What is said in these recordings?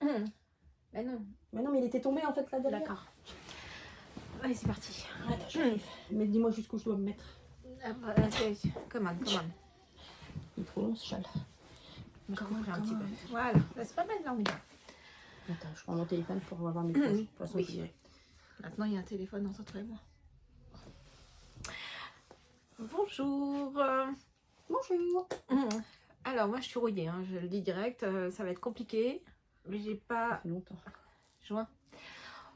Ben non. Mais non, mais il était tombé en fait là derrière. D'accord. Allez, c'est parti. Attends, j'arrive. Mais dis-moi jusqu'où je dois me mettre. Come on. Il est trop long ce châle. Je Comment, couperai un petit peu. comment Voilà, là, c'est pas mal là, on y va. Attends, je prends mon téléphone pour avoir mes poches. De toute façon, Oui. je dirais. Maintenant, il y a un téléphone entre toi et moi. Bonjour. Bonjour. Alors, moi, je suis rouillée, hein, je le dis direct. Ça va être compliqué. Mais j'ai Ça pas... fait longtemps. Juin.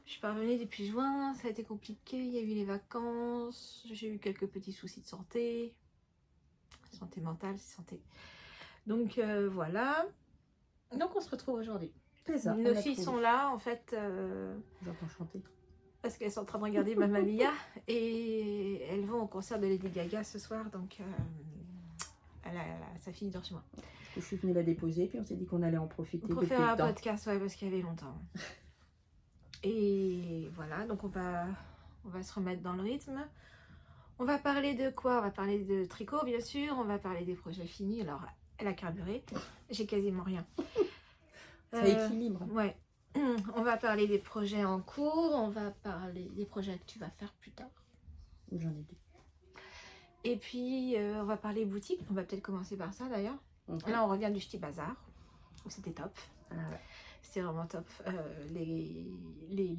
Je suis pas revenue depuis juin. Ça a été compliqué. Il y a eu les vacances. J'ai eu quelques petits soucis de santé. Santé mentale, santé. Donc, voilà. Donc, on se retrouve aujourd'hui. C'est ça. Nos filles sont là, en fait... J'entends chanter. Parce qu'elles sont en train de regarder Mamma Mia et elles vont au concert de Lady Gaga ce soir, donc sa fille dort chez moi. Parce que je suis venue la déposer, puis on s'est dit qu'on allait en profiter Pour depuis faire le un temps. podcast, ouais, parce qu'il y avait longtemps. Et voilà, donc on va se remettre dans le rythme. On va parler de quoi? On va parler de tricot, bien sûr. On va parler des projets finis. Alors, elle a carburé. J'ai quasiment rien. Ça équilibre. Ouais. On va parler des projets en cours, on va parler des projets que tu vas faire plus tard. J'en ai dit. Et puis, on va parler boutique. On va peut-être commencer par ça d'ailleurs. Okay. Là, on revient du Ch'ti Bazar. C'était top. Ah ouais. C'était vraiment top. Les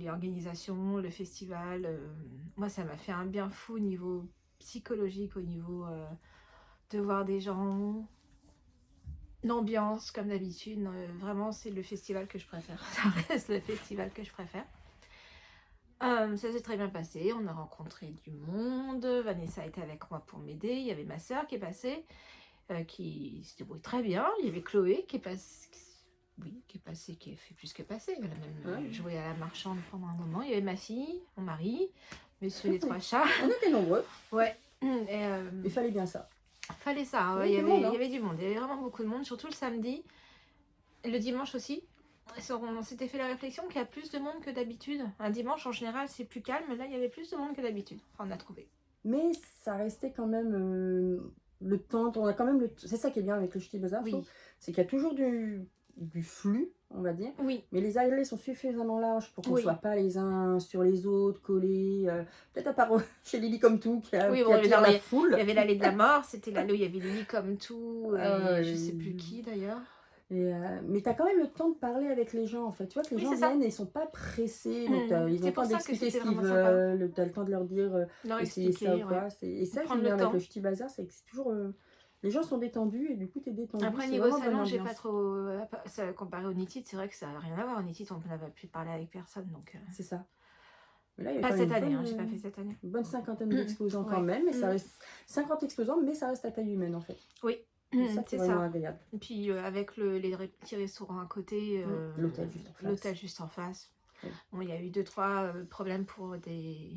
organisations, le festival. Moi, ça m'a fait un bien fou au niveau psychologique, au niveau de voir des gens... L'ambiance, comme d'habitude, vraiment c'est le festival que je préfère. Ça reste le festival que je préfère. Ça s'est très bien passé, on a rencontré du monde. Vanessa était avec moi pour m'aider. Il y avait ma soeur qui est passée, qui se débrouille très bien. Il y avait Chloé qui est passée, qui a fait plus que passer. Elle a même joué à la marchande pendant un moment. Il y avait ma fille, mon mari, monsieur les trois chats. On était nombreux. Ouais. Il fallait bien ça. Fallait ça, ouais. Il y avait du monde, il y avait vraiment beaucoup de monde, surtout le samedi, le dimanche aussi. On s'était fait la réflexion qu'il y a plus de monde que d'habitude. Un dimanche en général c'est plus calme, mais là il y avait plus de monde que d'habitude. Enfin, on a trouvé. Mais ça restait quand même le temps, on a quand même c'est ça qui est bien avec le Ch'ti Bazar, Oui. c'est qu'il y a toujours du flux, on va dire. Oui. Mais les allées sont suffisamment larges pour qu'on ne Oui. soit pas les uns sur les autres, collés. Peut-être à part chez Lily comme tout qui a, oui, qui bon, attire la foule. Il y avait l'allée de la mort, c'était l'allée où il y avait Lily comme tout, je sais plus qui d'ailleurs. Mais tu as quand même le temps de parler avec les gens en fait. Tu vois que les gens viennent et ils sont pas pressés. Donc ils ont le temps d'expliquer ce qu'ils veulent. Tu as le temps de leur dire essayez ça ou quoi. Et ça, j'aime bien avec le Ch'ti Bazar, c'est que c'est toujours. Les gens sont détendus et du coup tu es détendu. Après niveau salon, j'ai pas trop. Ça, comparé au Knit It, c'est vrai que ça n'a rien à voir. Au Knit It, on n'avait plus parler avec personne. Donc c'est ça. Mais là, il y pas cette année, j'ai pas fait cette année. Une bonne cinquantaine d'exposants quand même. Mais ça reste 50 exposants, mais ça reste à taille humaine en fait. Oui. C'est vraiment agréable. Et puis avec les petits restaurants à côté, l'hôtel juste en face. Oui. Bon, il y a eu 2-3 problèmes pour des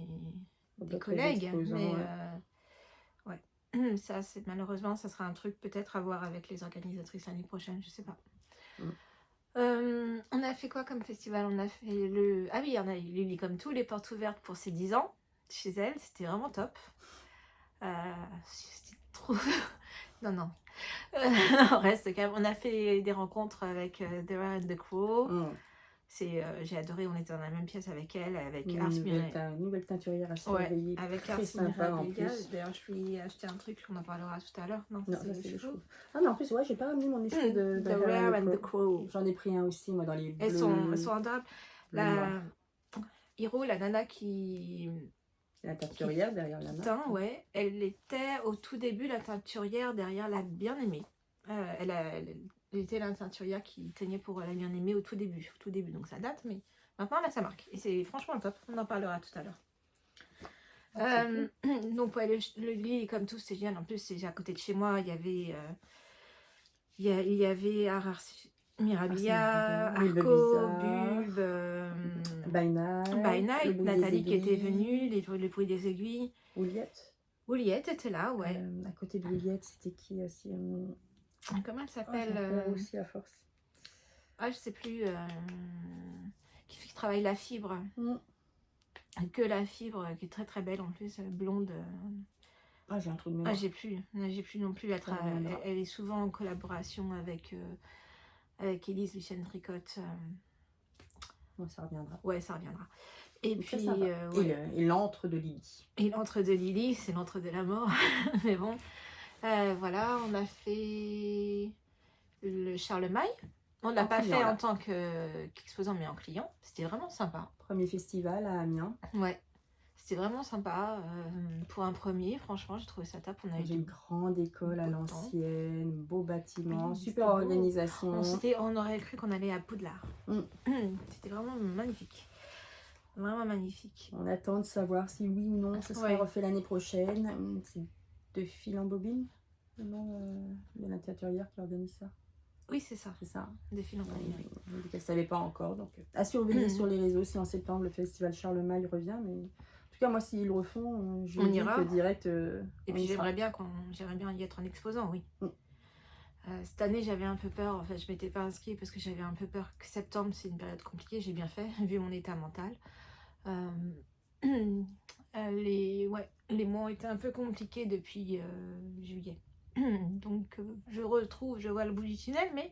collègues, mais ouais. Ça, c'est malheureusement, ça sera un truc peut-être à voir avec les organisatrices l'année prochaine, je sais pas. On a fait quoi comme festival? On a fait le... Ah oui, on a eu Lily comme tout, les portes ouvertes pour ses 10 ans chez elle, c'était vraiment top. C'était trop... non. On reste calme. On a fait des rencontres avec Dara and the Crow. J'ai adoré, on était dans la même pièce avec elle, avec une nouvelle teinturière à surveiller. Ouais, avec très sympa en plus. D'ailleurs, je lui ai acheté un truc, on en parlera tout à l'heure. Non, ça c'est les cheveux. Ah mais en plus, ouais, j'ai pas ramené mon échelle de Dara and the Crow. J'en ai pris un aussi, moi, dans les bleus. Elles sont adorables. Hiro, la nana qui... La teinturière derrière la main. Ouais, elle était au tout début la teinturière derrière la bien-aimée. Elle était la teinturière qui teignait pour la bien-aimée au tout début, donc ça date, mais maintenant elle a sa marque et c'est franchement top, on en parlera tout à l'heure. Donc ouais, le lit comme tout c'est génial, en plus c'est à côté de chez moi, il y avait Mirabilia, Arco, Bulbe, By Night, Nathalie qui était venue, le bruit des aiguilles. Ouliette était là, ouais. À côté de Ouliette, c'était qui aussi Comment elle s'appelle aussi à force. Ah, je sais plus. Qui travaille la fibre. Que la fibre, qui est très très belle en plus, blonde. Ah, j'ai un trou de mémoire. Ah, j'ai plus non plus. Elle est souvent en collaboration avec Élise Lucien Tricotte. Ouais, ça reviendra. Ouais, ça reviendra. Et puis, et l'antre de Lily. Et l'antre de Lily, c'est l'antre de la mort. Mais bon, voilà, on a fait le Charlemagne. On ne l'a pas fait en tant qu'exposant, mais en client. C'était vraiment sympa. Premier festival à Amiens. Ouais, c'était vraiment sympa. Pour un premier, franchement, j'ai trouvé ça top. On a eu une grande école à l'ancienne, beau bâtiment, super beau. organisation. On aurait cru qu'on allait à Poudlard. C'était vraiment magnifique. Vraiment magnifique. On attend de savoir si oui ou non ce sera refait l'année prochaine. C'est de fil en bobine, le nom de la teinturière qui organise ça. Oui, c'est ça. C'est ça. De fil en bobine. On dit qu'elle ne savait pas encore. Donc, à surveiller sur les réseaux si en septembre le festival Charlemagne revient. Mais en tout cas, moi, s'ils le refont, je dis que direct. Et puis j'aimerais bien y être en exposant, oui. Cette année, j'avais un peu peur. En fait, je m'étais pas inscrite parce que j'avais un peu peur que septembre, c'est une période compliquée. J'ai bien fait, vu mon état mental. Les mois ont été un peu compliqués depuis juillet. Donc, je vois le bout du tunnel, mais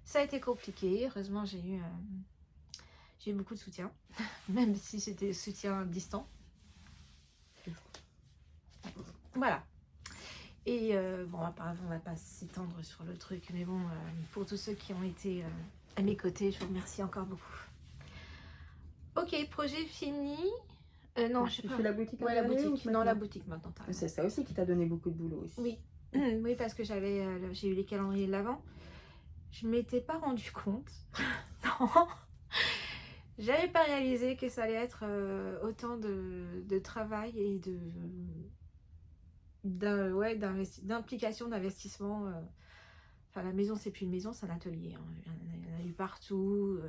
ça a été compliqué. Heureusement, j'ai eu beaucoup de soutien, même si c'était soutien distant. Voilà. Et bon, on va pas s'étendre sur le truc, mais bon, pour tous ceux qui ont été à mes côtés, je vous remercie encore beaucoup. Ok, projet fini. Non, je sais pas. Tu fais la boutique la boutique. Non, la boutique maintenant. C'est ça aussi qui t'a donné beaucoup de boulot aussi. Oui, oui, parce que j'ai eu les calendriers de l'Avent. Je m'étais pas rendu compte. Non. J'avais pas réalisé que ça allait être autant de travail et d'implication, d'investissement. Enfin, la maison, c'est plus une maison, c'est un atelier. Hein. Il y en a eu partout.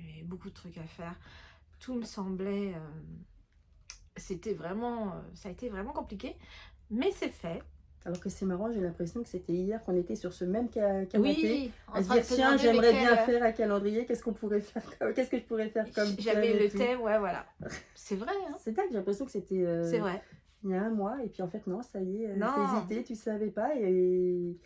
Il y a beaucoup de trucs à faire. Tout me semblait... ça a été vraiment compliqué. Mais c'est fait. Alors que c'est marrant, j'ai l'impression que c'était hier qu'on était sur ce même canapé. Oui, à se dire, tiens, j'aimerais bien faire un calendrier, qu'est-ce que je pourrais faire comme J'avais le thème, ouais, voilà. C'est vrai. Hein. C'est dingue, j'ai l'impression que c'était... c'est vrai. Il y a un mois, et puis en fait, non, ça y est, t'hésitais, tu savais pas, et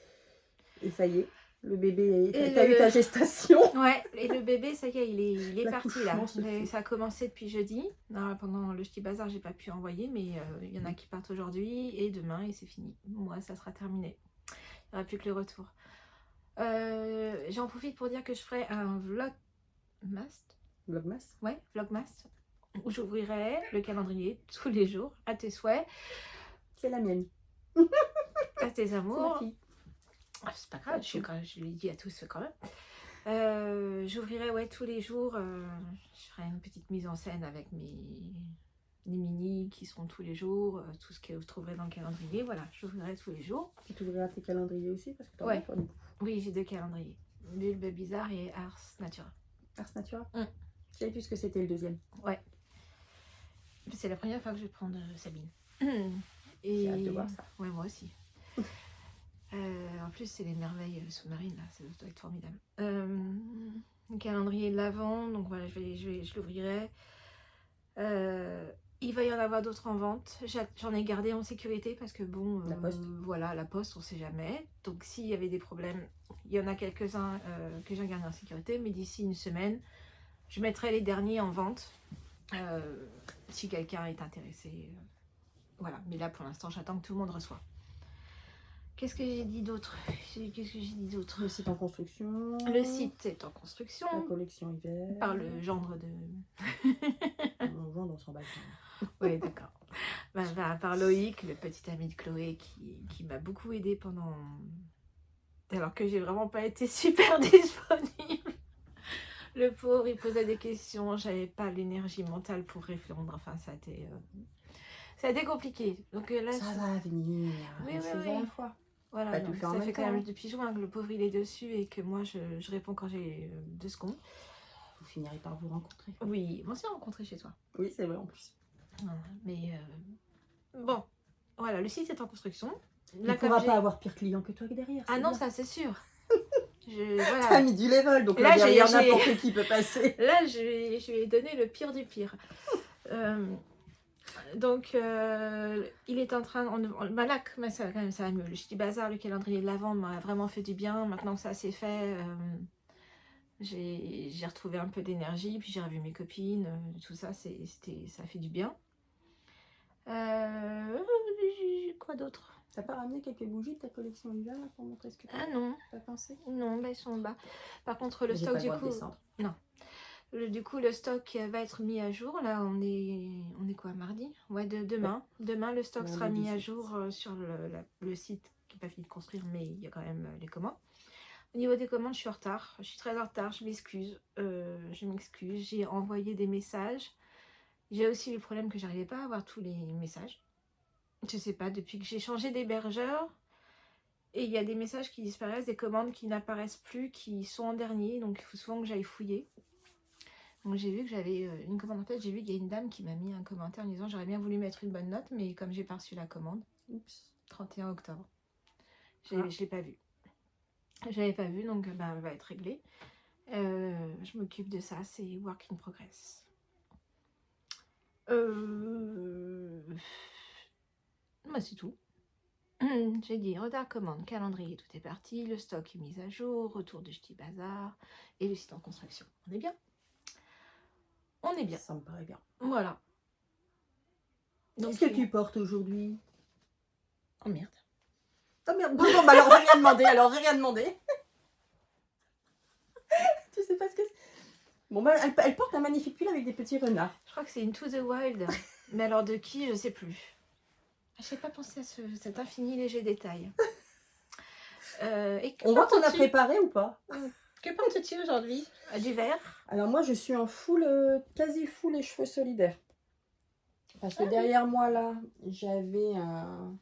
ça y est. Le bébé, t'as eu ta gestation. Ouais, et le bébé, ça y est, il est parti là. Ça a commencé depuis jeudi. Alors, pendant le Ch'ti Bazar, j'ai pas pu envoyer, mais il y en a qui partent aujourd'hui et demain, et c'est fini. Moi, ça sera terminé. Il n'y aura plus que le retour. J'en profite pour dire que je ferai un vlogmas. Vlogmas? Ouais, vlogmas. Où j'ouvrirai le calendrier tous les jours, à tes souhaits. C'est la mienne. À tes amours. C'est ma fille. Ah, c'est pas grave, je l'ai dit à tous quand même. J'ouvrirai tous les jours. Je ferai une petite mise en scène avec les mini qui seront tous les jours, tout ce que vous trouverez dans le calendrier. Voilà, j'ouvrirai tous les jours. Tu ouvriras tes calendriers aussi parce que Oui, j'ai 2 calendriers. Bulbe Bizarre et Ars Natura. Ars Natura. Je savais plus ce que c'était le deuxième. Ouais. C'est la première fois que je vais prendre Sabine. J'ai hâte de voir ça. Ouais, moi aussi. En plus, c'est les merveilles sous-marines, là, ça doit être formidable. Le calendrier de l'Avent, donc voilà, je l'ouvrirai. Il va y en avoir d'autres en vente. J'en ai gardé en sécurité parce que bon, la poste, on sait jamais. Donc s'il y avait des problèmes, il y en a quelques-uns que j'ai gardés en sécurité, mais d'ici une semaine, je mettrai les derniers en vente si quelqu'un est intéressé. Voilà, mais là pour l'instant, j'attends que tout le monde reçoive. Qu'est-ce que j'ai dit d'autre? Le site en construction. Le site est en construction. La collection hiver. Par le gendre de... Mon gendre, on s'en bat. Oui, d'accord. Par Loïc, le petit ami de Chloé, qui m'a beaucoup aidé pendant... Alors que j'ai vraiment pas été super disponible. Le pauvre, il posait des questions. J'avais pas l'énergie mentale pour répondre. Enfin, ça a été compliqué. Donc là, ça va venir. Oui. À la fois. Voilà, donc ça fait quand même depuis juin que le pauvre il est dessus et que moi je réponds quand j'ai 2 secondes. Vous finirez par vous rencontrer. Oui, on s'est rencontrés chez toi. Oui, c'est vrai en plus. Mais bon, voilà, le site est en construction. Il ne pourra pas avoir pire client que toi derrière. Ah non, ça c'est sûr. Voilà. T'as mis du level, donc là derrière n'importe qui peut passer. Là, je lui ai donné le pire du pire. Donc, il est en train... là, ça va mieux. Le Ch'ti Bazar, le calendrier de l'Avent m'a vraiment fait du bien. Maintenant que ça s'est fait, J'ai retrouvé un peu d'énergie, puis j'ai revu mes copines, tout ça, ça a fait du bien. Quoi d'autre? T'as pas ramené quelques bougies de ta collection hiver là, pour montrer ce que tu as? Ah non. T'as pensé? Non, bah, ils sont en bas. Par contre, le stock, du coup... Non. Du coup, le stock va être mis à jour. Là, on est quoi, mardi? Ouais, demain. Ouais. Demain, le stock sera mis à jour sur le site qui n'est pas fini de construire, mais il y a quand même les commandes. Au niveau des commandes, je suis en retard. Je suis très en retard, je m'excuse. J'ai envoyé des messages. J'ai aussi eu le problème que j'arrivais pas à avoir tous les messages. Je sais pas, depuis que j'ai changé d'hébergeur, et il y a des messages qui disparaissent, des commandes qui n'apparaissent plus, qui sont en dernier, donc il faut souvent que j'aille fouiller. Donc j'ai vu que j'avais une commande en fait, j'ai vu qu'il y a une dame qui m'a mis un commentaire en disant j'aurais bien voulu mettre une bonne note, mais comme j'ai pas reçu la commande, oups, 31 octobre, je l'ai pas vu. Je l'avais pas vu, donc elle va être réglée. Je m'occupe de ça, c'est work in progress. Moi c'est tout. J'ai dit retard commande, calendrier, tout est parti, le stock est mis à jour, retour de Ch'ti Bazar et le site en construction. On est bien? On est bien. Ça me paraît bien. Voilà. Qu'est-ce que tu portes aujourd'hui? Oh merde. Oh merde, bon, bah alors j'ai rien demandé, Tu sais pas ce que c'est? Bon bah elle porte un magnifique pull avec des petits renards. Je crois que c'est Into the Wild. Mais alors de qui, je sais plus. Je n'ai pas pensé à cet infini léger détail. On voit qu'on a préparé ou pas? Que portes-tu aujourd'hui? Du vert? Alors moi je suis en full, quasi full les cheveux solidaires. Parce que derrière moi là, j'avais un...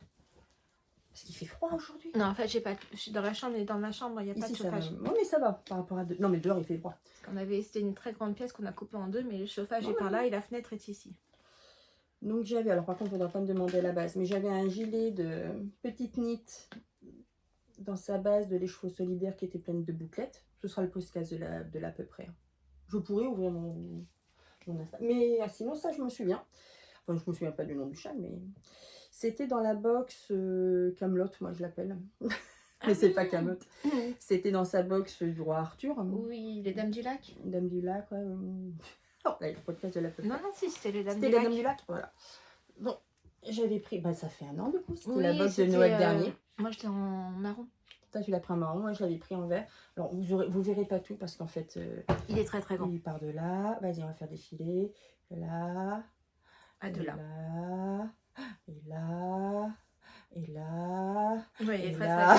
Parce qu'il fait froid aujourd'hui. Non, en fait, j'ai pas. Je suis dans la chambre et dans ma chambre, il n'y a pas de chauffage. Non, mais ça va par rapport à... Non, mais dehors, il fait froid. C'était une très grande pièce qu'on a coupée en deux, mais le chauffage est par là et la fenêtre est ici. Donc j'avais, alors par contre, il ne faudra pas me demander la base, mais j'avais un gilet de petite knit dans sa base de l'écheveau solidaire qui était pleine de bouclettes. Ce sera le podcast de l'à peu près. Je pourrais ouvrir mon Insta. Mais sinon, ça, je me souviens. Enfin, je me souviens pas du nom du chat, mais... C'était dans la box Camelot, moi je l'appelle. Mais c'est pas Camelot. C'était dans sa box du roi Arthur. Oui, les Dames du Lac. Dames du Lac, ouais. Oh, là, le podcast de la peu. Non, si, c'était les Dames du Lac. Lac. C'était les Dames du Lac, voilà. Bon, j'avais pris, ça fait un an du coup, c'était la box de Noël dernier. Moi j'étais en marron. Toi tu l'as pris en marron, moi je l'avais pris en vert. Alors vous verrez pas tout parce qu'en fait... il est très très grand. Il part de là, vas-y on va faire défiler. De là. De là. Et là, et là, oui, il est très là.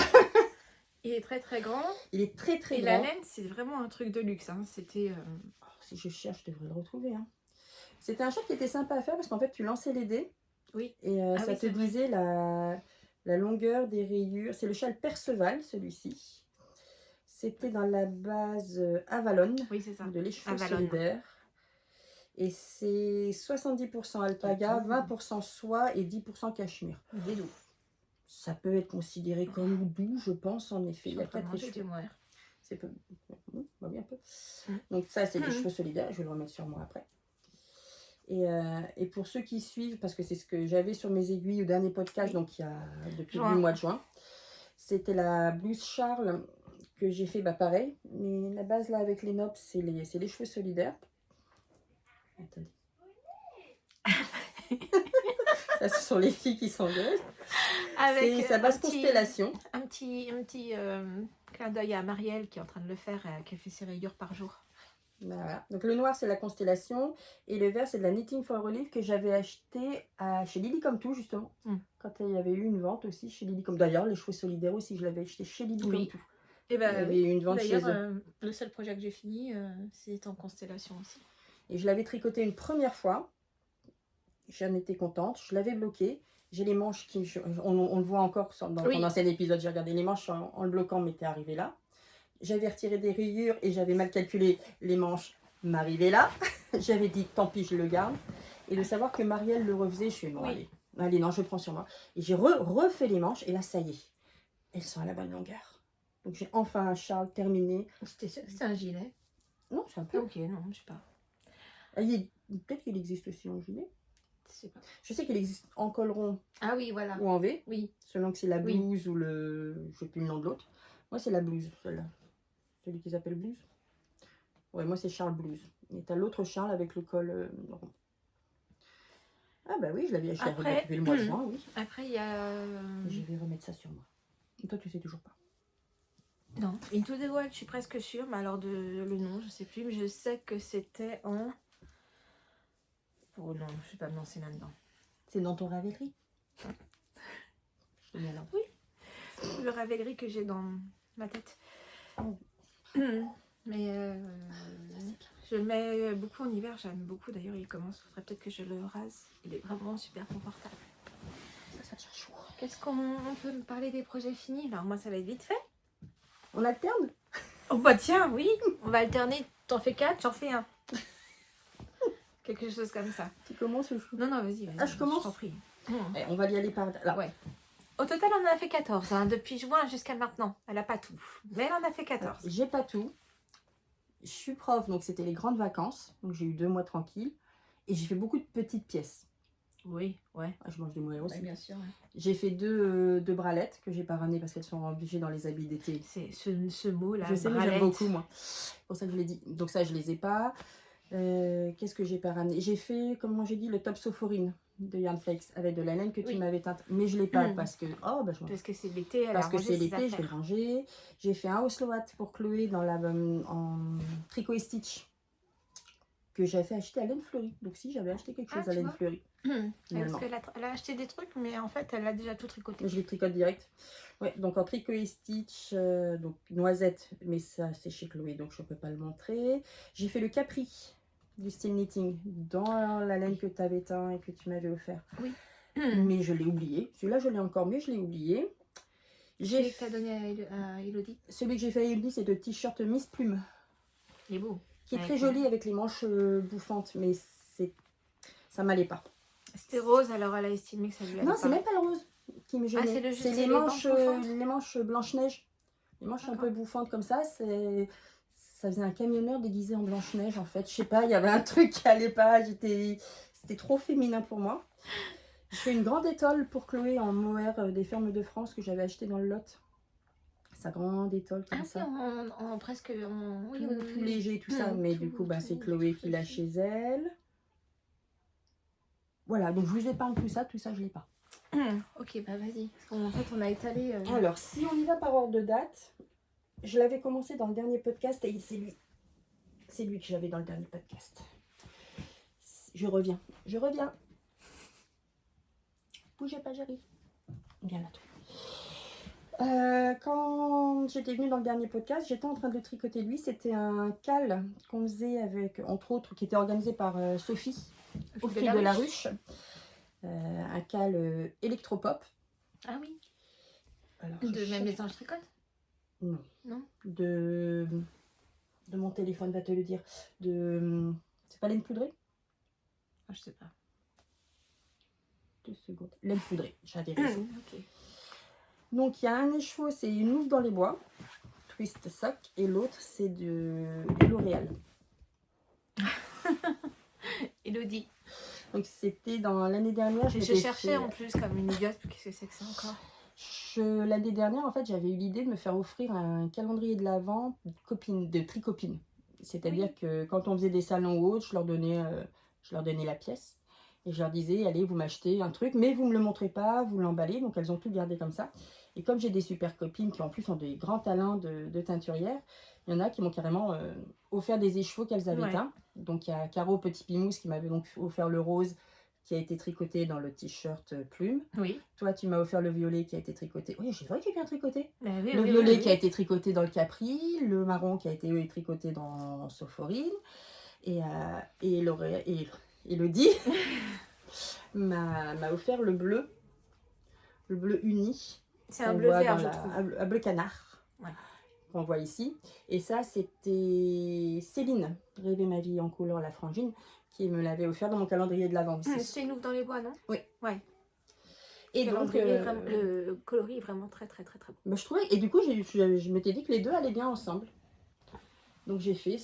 Il est très très grand. Il est très très grand. Et la laine, c'est vraiment un truc de luxe. Hein. C'était. Si je cherche, je devrais le retrouver. Hein. C'était un chat qui était sympa à faire parce qu'en fait, tu lançais les dés. Oui. Et ça te disait la longueur des rayures. C'est le châle Perceval, celui-ci. C'était dans la base Avalon. Oui, c'est ça. De l'écheveau solidaire. Et c'est 70% alpaga, 20% soie et 10% cachemire. Des doux. Ça peut être considéré comme doux, je pense, en effet. Il y a pas de cheveux. C'est peu... bien peu. Donc ça, c'est des cheveux solidaires. Je vais le remettre sur moi après. Et pour ceux qui suivent, parce que c'est ce que j'avais sur mes aiguilles au dernier podcast, donc il y a depuis le mois de juin, c'était la blouse Charles que j'ai fait, pareil. Mais la base là avec les notes, c'est les cheveux solidaires. Attendez. Ça, ce sont les filles qui s'engueulent. C'est sa base constellation. Un petit clin d'œil à Marielle qui est en train de le faire, qui fait ses rayures par jour. Voilà. Donc le noir c'est la constellation et le vert c'est de la Knitting for Relief que j'avais acheté chez Lily Comme Tout justement. Quand il y avait eu une vente aussi chez Lily Comme Tout. D'ailleurs les cheveux solidaires aussi je l'avais acheté chez Lily Comme Tout. Et ben, il y avait eu une vente chez eux. Le seul projet que j'ai fini c'est en constellation aussi. Et je l'avais tricoté une première fois. J'en étais contente. Je l'avais bloqué. J'ai les manches qui... On le voit encore dans ton ancien épisode. J'ai regardé les manches en le bloquant, m'étaient arrivées là. J'avais retiré des rayures et j'avais mal calculé les manches m'arrivaient là. J'avais dit, tant pis, je le garde. Et de savoir que Marielle le refaisait, je suis bon, allez, non, je prends sur moi. Et j'ai refait les manches et là, ça y est. Elles sont à la bonne longueur. Donc j'ai enfin un Charles terminé. C'était sûr que c'était un gilet? Non, c'est un peu. Ok, non, je sais pas. Peut-être qu'il existe aussi en gilet. Je sais qu'il existe en col rond ou en V, selon que c'est la blouse ou le... Je ne sais plus le nom de l'autre. Moi, c'est la blouse, celle-là. Celui qu'ils appellent blouse. Ouais, moi, c'est Charles Blues. Et t'as l'autre Charles avec le col rond. Ah bah oui, je l'avais récupéré le mois de juin, oui. Après, il y a... Je vais remettre ça sur moi. Et toi, tu sais toujours pas? Non, Into the Wild, je suis presque sûre, mais alors le nom, je sais plus. Mais je sais que c'était en... Oh non, je vais pas me lancer là-dedans. C'est dans ton Ravelry? Je te mets là. Oui, le Ravelry que j'ai dans ma tête. Oh. Mais je le mets beaucoup en hiver, j'aime beaucoup. D'ailleurs, il commence, il faudrait peut-être que je le rase. Il est vraiment super confortable. Ça tient chaud. Qu'est-ce qu'on peut me parler des projets finis? Alors moi, ça va être vite fait. On alterne? Oh bah tiens, oui, on va alterner. T'en fais 4, j'en fais 1. Quelque chose comme ça. Tu commences ou je... Non, vas-y. Ah, je commence? Je t'en prie. On va y aller par là. Ouais. Au total, on en a fait 14, hein, depuis juin jusqu'à maintenant. Elle n'a pas tout, mais elle en a fait 14. J'ai pas tout. Je suis prof, donc c'était les grandes vacances. Donc j'ai eu 2 mois tranquilles. Et j'ai fait beaucoup de petites pièces. Oui, ouais. Je mange des moellons aussi. Ouais, bien sûr. Ouais. J'ai fait deux bralettes que j'ai pas ramenées parce qu'elles sont obligées dans les habits d'été. C'est ce mot-là, je sais, mais j'aime beaucoup, moi. C'est pour ça que je l'ai dit. Donc ça, je les ai pas. Qu'est-ce que j'ai pas ramené? J'ai fait, comme j'ai dit, le top Sophoryne de Yarn Flakes avec de la laine que tu m'avais teinte. Mais je l'ai pas parce que... parce que c'est l'été, parce que c'est l'été, je vais le ranger. J'ai fait un Oslo Hat pour Chloé dans en tricot et stitch que j'avais acheté à Laine Fleurie. Donc si, j'avais acheté quelque chose à Laine Fleurie. Parce qu'elle a acheté des trucs, mais en fait, elle a déjà tout tricoté. Je les tricote direct. Ouais, donc en tricot et stitch, donc noisette, mais ça c'est chez Chloé, donc je ne peux pas le montrer. J'ai fait le Capri du style knitting dans la laine que tu avais teint et que tu m'avais offert. Oui. Mais je l'ai oublié. Celui-là, je l'ai encore, mais je l'ai oublié. Celui que tu as donné à Elodie? Celui que j'ai fait à Elodie, c'est le t-shirt Miss Plume. Il est beau. Qui est très joli avec les manches bouffantes, mais ça m'allait pas. C'était rose, alors elle a estimé que ça lui allait pas. Non, c'est même pas le rose qui me gênait. C'est les manches Blanche-Neige. Les manches un peu bouffantes comme ça, ça faisait un camionneur déguisé en Blanche-Neige en fait. Je sais pas, il y avait un truc qui allait pas. C'était trop féminin pour moi. J'ai fait une grande étole pour Chloé en mohair des Fermes de France que j'avais acheté dans le Lot. Sa grande étole comme ça. En presque... tout léger, tout ça. Mais du coup, c'est Chloé qui l'a chez elle. Voilà, donc je vous épargne tout ça je l'ai pas. Ok, bah vas-y. En fait, on a étalé... Alors, si on y va par ordre de date, je l'avais commencé dans le dernier podcast et c'est lui. C'est lui que j'avais dans le dernier podcast. Je reviens. Bougez pas, j'arrive. Bien là, toi. Quand j'étais venue dans le dernier podcast, j'étais en train de tricoter lui. C'était un cal qu'on faisait avec, entre autres, qui était organisé par Sophie, au fil de la ruche. Un cal électropop. Ah oui. Alors, de même les anges tricotent? Non. Non. De mon téléphone va te le dire. C'est pas laine poudrée? Je sais pas. 2 secondes. Laine poudrée, j'avais raison. Ok. Donc il y a un écheveau, c'est une Ouf dans les bois, Twist Sock, et l'autre c'est du L'Oréal. Elodie. Donc c'était dans l'année dernière. Je cherchais en plus comme une idiote, qu'est-ce que c'est que ça encore? L'année dernière, en fait, j'avais eu l'idée de me faire offrir un calendrier de l'Avent de tricopines. C'est-à-dire que quand on faisait des salons ou autres, je leur donnais la pièce. Et je leur disais, allez, vous m'achetez un truc, mais vous ne me le montrez pas, vous l'emballez. Donc elles ont tout gardé comme ça. Et comme j'ai des super copines qui en plus ont des grands talents de teinturière, il y en a qui m'ont carrément offert des écheveaux qu'elles avaient teints. Donc il y a Caro Petit Pimousse qui m'avait donc offert le rose qui a été tricoté dans le t-shirt plume. Oui. Toi, tu m'as offert le violet qui a été tricoté. Oui, c'est vrai que j'ai bien tricoté. Oui, le violet qui a été tricoté dans le Capri, le marron qui a été tricoté dans Sophoryne. Et Elodie m'a offert le bleu uni. C'est un bleu vert, je trouve. Un bleu canard. Ouais. Qu'on voit ici. Et ça, c'était Céline, Rêver ma vie en couleur, la frangine, qui me l'avait offert dans mon calendrier de l'Avent aussi. C'est une Ouf dans les bois, non? Oui. Ouais. Et donc, le coloris est vraiment très très très très beau. Je trouvais, et du coup, je m'étais dit que les deux allaient bien ensemble. Donc j'ai fait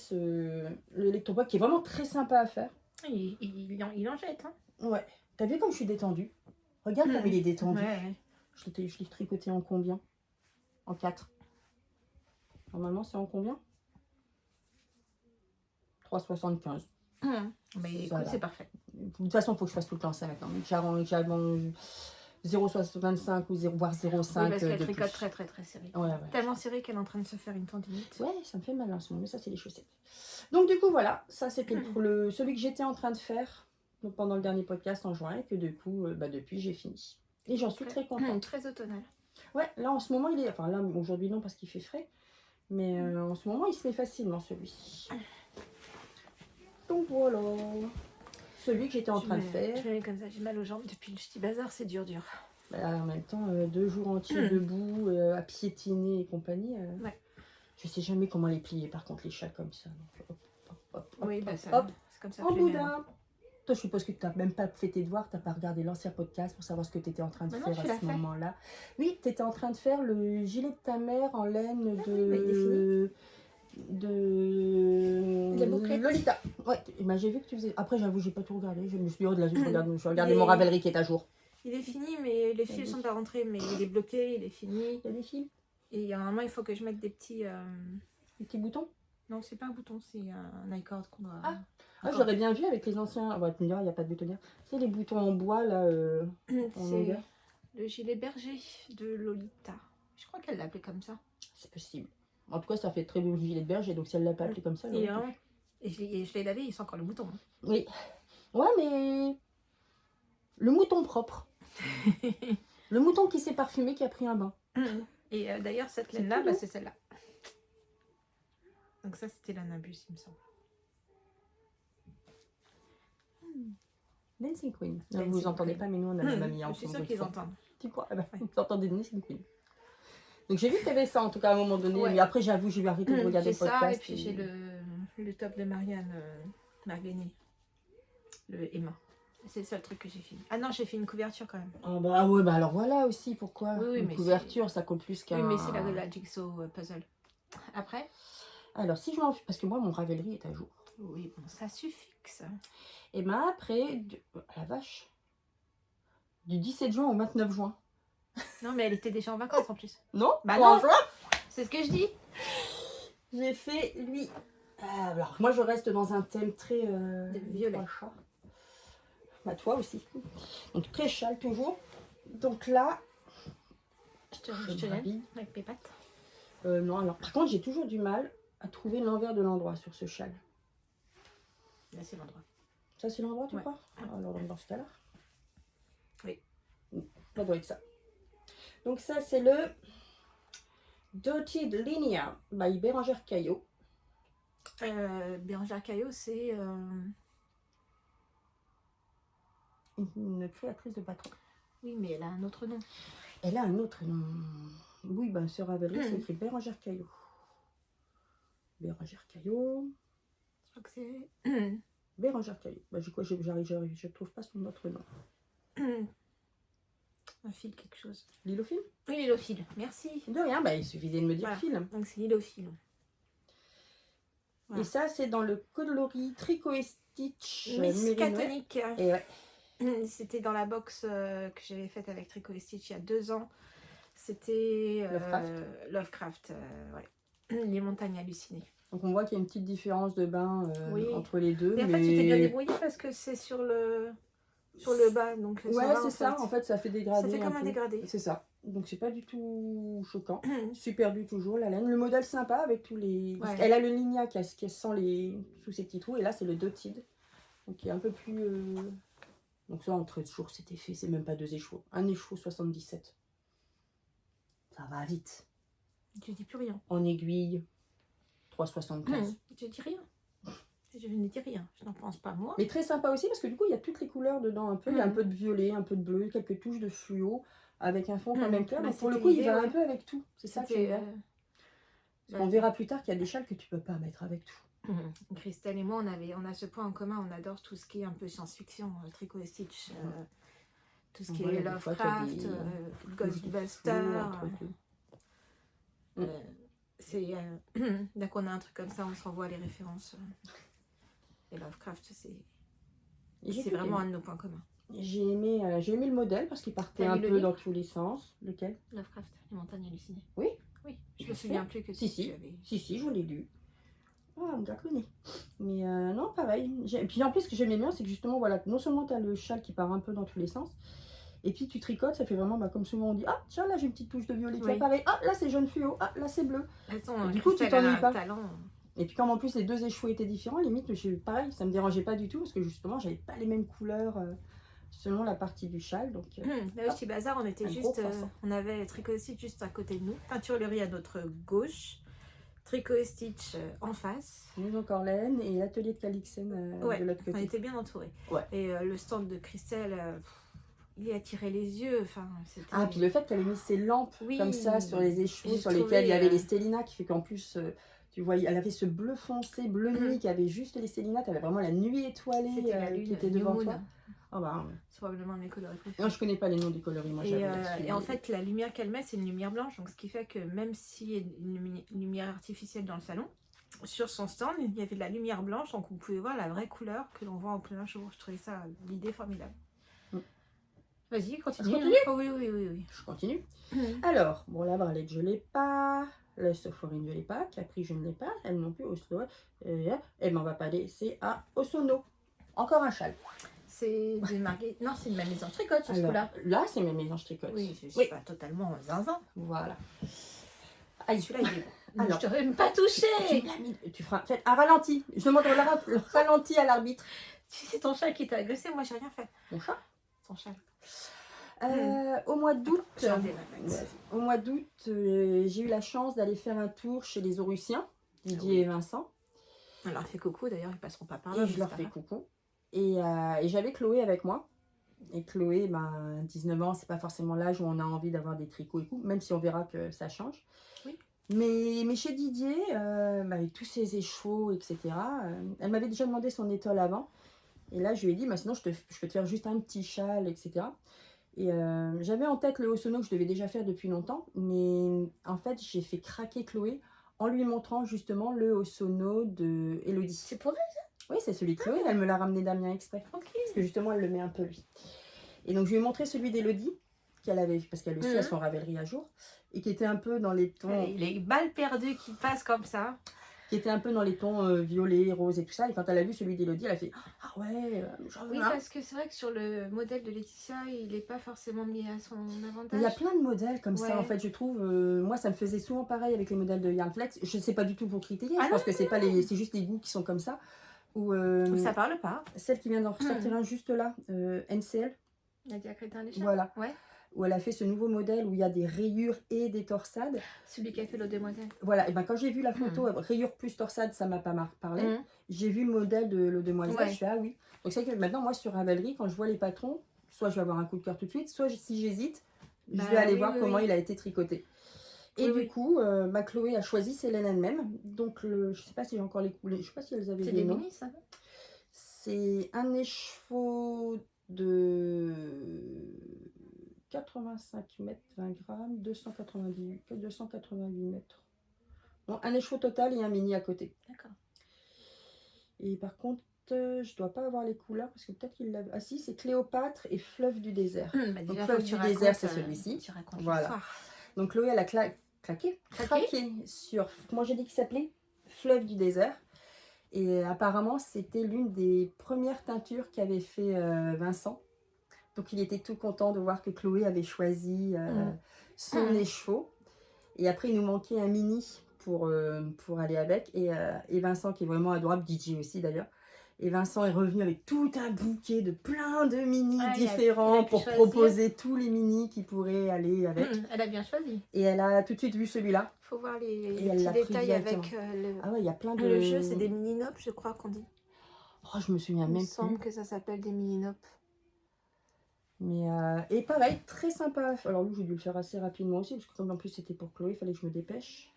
l'électropop qui est vraiment très sympa à faire. Il en jette, hein. Ouais. T'as vu comme je suis détendue? Regarde comme il est détendu. Ouais. Je l'ai tricoté en combien? En 4. Normalement, c'est en combien? 3,75. Mais écoute, c'est parfait. De toute façon, il faut que je fasse tout le temps ça maintenant. J'avance 0,25 ou voire 0,5. Oui, parce qu'elle tricote très très très serré. Ouais. Tellement serré qu'elle est en train de se faire une tendinite. Ouais, ça me fait mal en ce moment, mais ça c'est les chaussettes. Donc du coup voilà, ça c'était pour celui que j'étais en train de faire donc, pendant le dernier podcast en juin et que du coup, depuis j'ai fini. Et j'en suis très contente. Très automnal. Ouais, là en ce moment il est, enfin là aujourd'hui non parce qu'il fait frais, mais en ce moment il se met facilement celui-ci. Donc voilà, celui que j'étais en train de faire. Je mets comme ça, j'ai mal aux jambes depuis le petit bazar, c'est dur. Bah, en même temps, 2 jours entiers debout, à piétiner et compagnie. Ouais. Je sais jamais comment les plier par contre les chats comme ça. Donc, oui, bah ça, c'est comme ça que en boudin. Toi, je suppose que tu n'as même pas fait tes devoirs, tu n'as pas regardé l'ancien podcast pour savoir ce que tu étais en train de faire à ce moment-là. Oui, tu étais en train de faire le gilet de ta mère en laine de Lolita. Ouais, bah, j'ai vu que tu faisais. Après, j'avoue, j'ai pas tout regardé. Je me suis dit, oh, de la je regarde mon Ravelry qui est à jour. Il est fini, mais les fils sont pas rentrés, mais il est bloqué, il est fini. Il y a des fils. Et il y a un moment, il faut que je mette des petits. Des petits boutons? Non, c'est pas un bouton, c'est un icord qu'on doit. Ah, j'aurais bien vu avec les anciens. Ah, bah, tu me diras, il n'y a pas de boutonnière. C'est les boutons en bois là. C'est le gilet berger de Lolita. Je crois qu'elle l'appelait comme ça. C'est possible. En tout cas, ça fait très beau gilet de berger, donc si elle l'a pas appelé comme ça. Et je l'ai lavé, il sent encore le mouton. Oui. Ouais, mais. Le mouton propre. Le mouton qui s'est parfumé, qui a pris un bain. Et d'ailleurs, cette laine-là, bah, c'est celle-là. Donc ça, c'était l'anabus, il me semble. Dancing Queen. Vous entendez pas, mais nous, on a la mamie en Je suis sûre qu'ils entendent. Tu crois? Vous entendez Dancing Queen. Donc j'ai vu que tu avais ça, en tout cas, à un moment donné. Ouais. Mais après, j'avoue, j'ai arrêté de regarder le podcast. Ça, et puis j'ai le top de Marianne Marguerite. Le Emma. C'est le seul truc que j'ai fini. Ah non, j'ai fait une couverture quand même. Ah bah ouais, bah alors voilà aussi pourquoi. Oui, une couverture, ça compte plus qu'un... Oui, mais c'est la jigsaw puzzle. Après? Alors, si je m'en... Parce que moi, mon Ravelry est à jour. Oui, bon, ça suffixe. Et ben après... La vache. Du 17 juin au 29 juin. Non, mais elle était déjà en vacances en plus. Non? Bah non, c'est ce que je dis. J'ai fait lui... alors, moi, je reste dans un thème très... violet. Bah, toi aussi. Donc, très châle toujours. Donc là... Je te l'aime avec mes pattes. Non, alors, par contre, j'ai toujours du mal à trouver l'envers de l'endroit sur ce châle. Là, c'est l'endroit. Ça, c'est l'endroit, tu crois? Alors, dans ce cas-là. Oui. Ça doit être ça. Donc, ça, c'est le Dotted Linear by Bérangère Caillot. Bérangère Caillot, c'est une créatrice de patron. Oui, mais elle a un autre nom. Elle a un autre nom. Oui, ben sur Ravelry, c'est écrit Bérangère Caillot. Bérangère Caillot. Je crois que c'est Bérangère Caillot. Ben, je trouve pas son autre nom. Un fil, quelque chose. Lilophile? Oui, lilophile. Merci. De rien, bah, il suffisait de me dire fil. Donc c'est lilophile. Voilà. Et ça, c'est dans le coloris Tricot et Stitch Miskatonic. Et ouais. C'était dans la box que j'avais faite avec Tricot et Stitch il y a 2 ans. C'était Lovecraft. Ouais. Les montagnes hallucinées. Donc on voit qu'il y a une petite différence de bain entre les deux. Mais en fait, tu t'es bien débrouillé parce que c'est sur le bas. Donc ouais, c'est ça. En fait, ça fait dégradé. Ça fait comme un dégradé. C'est ça. Donc c'est pas du tout choquant. Super du toujours la laine. Le modèle sympa avec tous les... Ouais. Elle a le Lignac qui est sans sous ses petits trous. Et là, c'est le Dotted. Donc il est un peu plus... Donc ça, en 13 jours, c'était fait. C'est même pas 2 échevaux. Un écheveau 77. Ça va vite. Je dis plus rien. En aiguille, 3,75. Je dis rien. Je ne dis rien. Je n'en pense pas moi. Mais très sympa aussi parce que du coup, il y a toutes les couleurs dedans un peu. Il y a un peu de violet, un peu de bleu, quelques touches de fluo avec un fond quand même clair. Donc pour le coup, il va un peu avec tout. C'est ça que j'aime bien. On verra plus tard qu'il y a des châles que tu peux pas mettre avec tout. Christelle et moi, on a ce point en commun. On adore tout ce qui est un peu science-fiction, Tricot et Stitch, tout ce qui est Lovecraft, Ghostbusters. Dès qu'on a un truc comme ça, on s'envoie les références. Et Lovecraft, c'est vraiment un de nos points communs. J'ai aimé le modèle parce qu'il partait un peu dans tous les sens. Lequel? Lovecraft, les montagnes hallucinées. Oui. Oui. Je me souviens plus que si, je l'ai lu. Ah, on gâte le nez. Mais non, pareil. Et puis en plus, ce que j'aimais bien, c'est que justement, voilà, non seulement tu as le châle qui part un peu dans tous les sens, et puis tu tricotes, ça fait vraiment, comme souvent on dit, ah tiens, là j'ai une petite touche de violet, tu vois, pareil, ah là c'est jaune fluo, ah là c'est bleu. Attends, du coup, tu t'ennuies pas. Et puis comme en plus les deux échoués étaient différents, limite, pareil, ça me dérangeait pas du tout, parce que justement, j'avais pas les mêmes couleurs selon la partie du châle. Donc, là au Petit Bazar, on était juste, on avait Tricot Stitch juste à côté de nous, Peinturerie à notre gauche, Tricot Stitch en face. Maison Corlaine et l'atelier de Calixen de l'autre côté. On était bien entourés. Et le stand de Christelle, il attirait les yeux. Enfin, puis le fait qu'elle ait mis ses lampes comme ça sur les échevaux, sur lesquels il y avait les Stellina, qui fait qu'en plus, tu vois, elle avait ce bleu foncé, bleu nuit, qui avait juste les Stellina, tu avais vraiment la nuit étoilée qui était devant toi. C'est probablement mes coloris préférés. Non, je connais pas les noms des coloris, moi et en fait, la lumière qu'elle met, c'est une lumière blanche, donc ce qui fait que même s'il y a une lumière artificielle dans le salon, sur son stand, il y avait de la lumière blanche, donc vous pouvez voir la vraie couleur que l'on voit en plein jour. Je trouvais ça l'idée formidable. Vas-y, continue. Oui. Je continue. Alors, bon, la Bralette, je l'ai pas. La Sopholine, je l'ai pas. Capri, je ne l'ai pas. Elle non plus. Oslo. Elle m'en va pas laisser à Osono. Encore un châle. C'est des marguerites. Non, c'est de ma maison tricote sur ce coup-là. Là, c'est ma maison tricote. Oui, je suis pas totalement zinzin. Voilà. Ah, celui-là, il est bon. Alors, je t'aurais même pas touché. Tu feras un ralenti. Je demande le ralenti à l'arbitre. C'est ton chat qui t'a agressé, moi, j'ai rien fait. Mon chat? Ton chat. Au mois d'août, j'ai eu la chance d'aller faire un tour chez les Aurussiens, Didier et Vincent. On leur fait coucou, d'ailleurs, ils passeront pas par là. Et je leur fais coucou. Et j'avais Chloé avec moi. Et Chloé, 19 ans, c'est pas forcément l'âge où on a envie d'avoir des tricots et tout, même si on verra que ça change. Oui. Mais chez Didier, avec tous ses échevaux, etc., elle m'avait déjà demandé son étole avant. Et là, je lui ai dit, sinon, je peux te faire juste un petit châle, etc. Et j'avais en tête le Osono que je devais déjà faire depuis longtemps. Mais en fait, j'ai fait craquer Chloé en lui montrant justement le Osono de Elodie. C'est pour elle, ça? Oui, c'est celui de Chloé. Elle me l'a ramené d'Amiens exprès. Okay. Parce que justement, elle le met un peu lui. Et donc, je lui ai montré celui d'Elodie, qu'elle avait, parce qu'elle aussi a son ravellerie à jour. Et qui était un peu dans les tons... Les balles perdues qui passent comme ça. Qui était un peu dans les tons violets, roses et tout ça. Et quand elle a vu celui d'Elodie, elle a fait « Ah ouais, oui, parce que c'est vrai que sur le modèle de Laetitia, il n'est pas forcément mis à son avantage. Il y a plein de modèles comme ça, en fait, je trouve. Moi, ça me faisait souvent pareil avec les modèles de Yarnflex. Je ne sais pas du tout pour critiquer. Je pense que c'est juste les goûts qui sont comme ça. Ou ça parle pas. Celle qui vient d'en ressortir un juste là, NCL. Nadia Crétin-Léchard. Voilà. Ouais. Où elle a fait ce nouveau modèle où il y a des rayures et des torsades. Celui qui a fait l'eau demoiselle. Voilà, et quand j'ai vu la photo, rayures plus torsade, ça m'a pas parlé. J'ai vu le modèle de l'eau demoiselle, je fais ah oui. Donc c'est que maintenant, moi sur Ravelry, quand je vois les patrons, soit je vais avoir un coup de cœur tout de suite, soit si j'hésite, je vais aller voir comment il a été tricoté. Et du coup, Chloé a choisi Célène elle-même. Donc je sais pas si j'ai encore les couleurs, je sais pas si elles avaient des noms. Mini, ça. C'est un écheveau de 85 mètres 20 grammes, 288 mètres. Bon, un écheveau total et un mini à côté. D'accord. Et par contre, je dois pas avoir les couleurs parce que peut-être qu'il l'a. Ah si, c'est Cléopâtre et Fleuve du désert. Donc Fleuve du désert, c'est celui-ci. Voilà. Donc Chloé, elle a craqué sur. Comment j'ai dit qu'il s'appelait? Fleuve du désert. Et apparemment, c'était l'une des premières teintures qu'avait fait Vincent. Donc il était tout content de voir que Chloé avait choisi son écheveau. Et après, il nous manquait un mini pour aller avec. Et Vincent, qui est vraiment adorable, DJ aussi d'ailleurs. Et Vincent est revenu avec tout un bouquet de plein de mini différents pour proposer tous les mini qui pourraient aller avec. Elle a bien choisi. Et elle a tout de suite vu celui-là. Il faut voir les petits détails avec il y a plein de... le jeu, c'est des mini-nopes, je crois qu'on dit. Oh, je me souviens même plus. Il me semble que ça s'appelle des mini-nopes. Mais et pareil, très sympa. Alors lui, j'ai dû le faire assez rapidement aussi, parce que comme en plus c'était pour Chloé, il fallait que je me dépêche.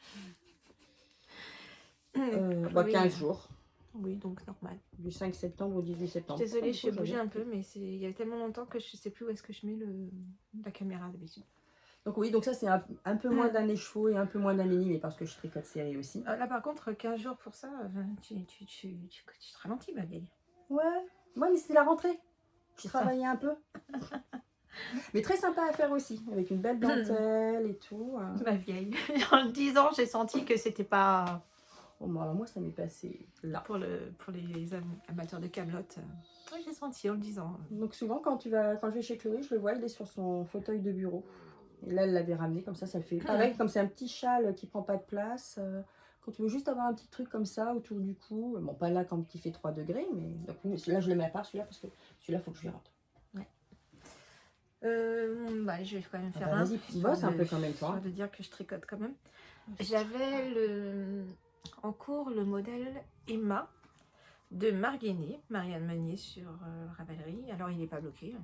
15 jours. Oui, donc normal. Du 5 septembre au 18 septembre. Désolée, je suis bougé un peu, mais il y a tellement longtemps que je ne sais plus où est-ce que je mets la caméra d'habitude. Donc oui, donc ça c'est un peu moins d'un écheveau et un peu moins d'un mini, mais parce que je tricote serré aussi. Là par contre, 15 jours pour ça, tu te ralentis, ma vieille. Ouais, mais c'est la rentrée. Je travaillais un peu. Mais très sympa à faire aussi, avec une belle dentelle et tout. Ma vieille. En 10 ans, j'ai senti que c'était pas... Oh, alors moi, ça m'est passé là. Pour les amateurs de Kaamelott, oui, j'ai senti en le disant. Donc souvent, quand je vais chez Chloé, je le vois, il est sur son fauteuil de bureau. Et là, elle l'avait ramené, comme ça fait pareil, comme c'est un petit châle qui prend pas de place. Quand tu veux juste avoir un petit truc comme ça autour du cou, bon, pas là quand il fait 3 degrés, mais donc, là, je le mets à part, celui-là, parce que celui-là, il faut que je lui rentre. Ouais. Je vais quand même faire Vas-y, bosse un peu quand même, toi. De dire que je tricote quand même. J'avais en cours le modèle Emma de Marguerite, Marianne Meunier sur Ravelry. Alors, il n'est pas bloqué.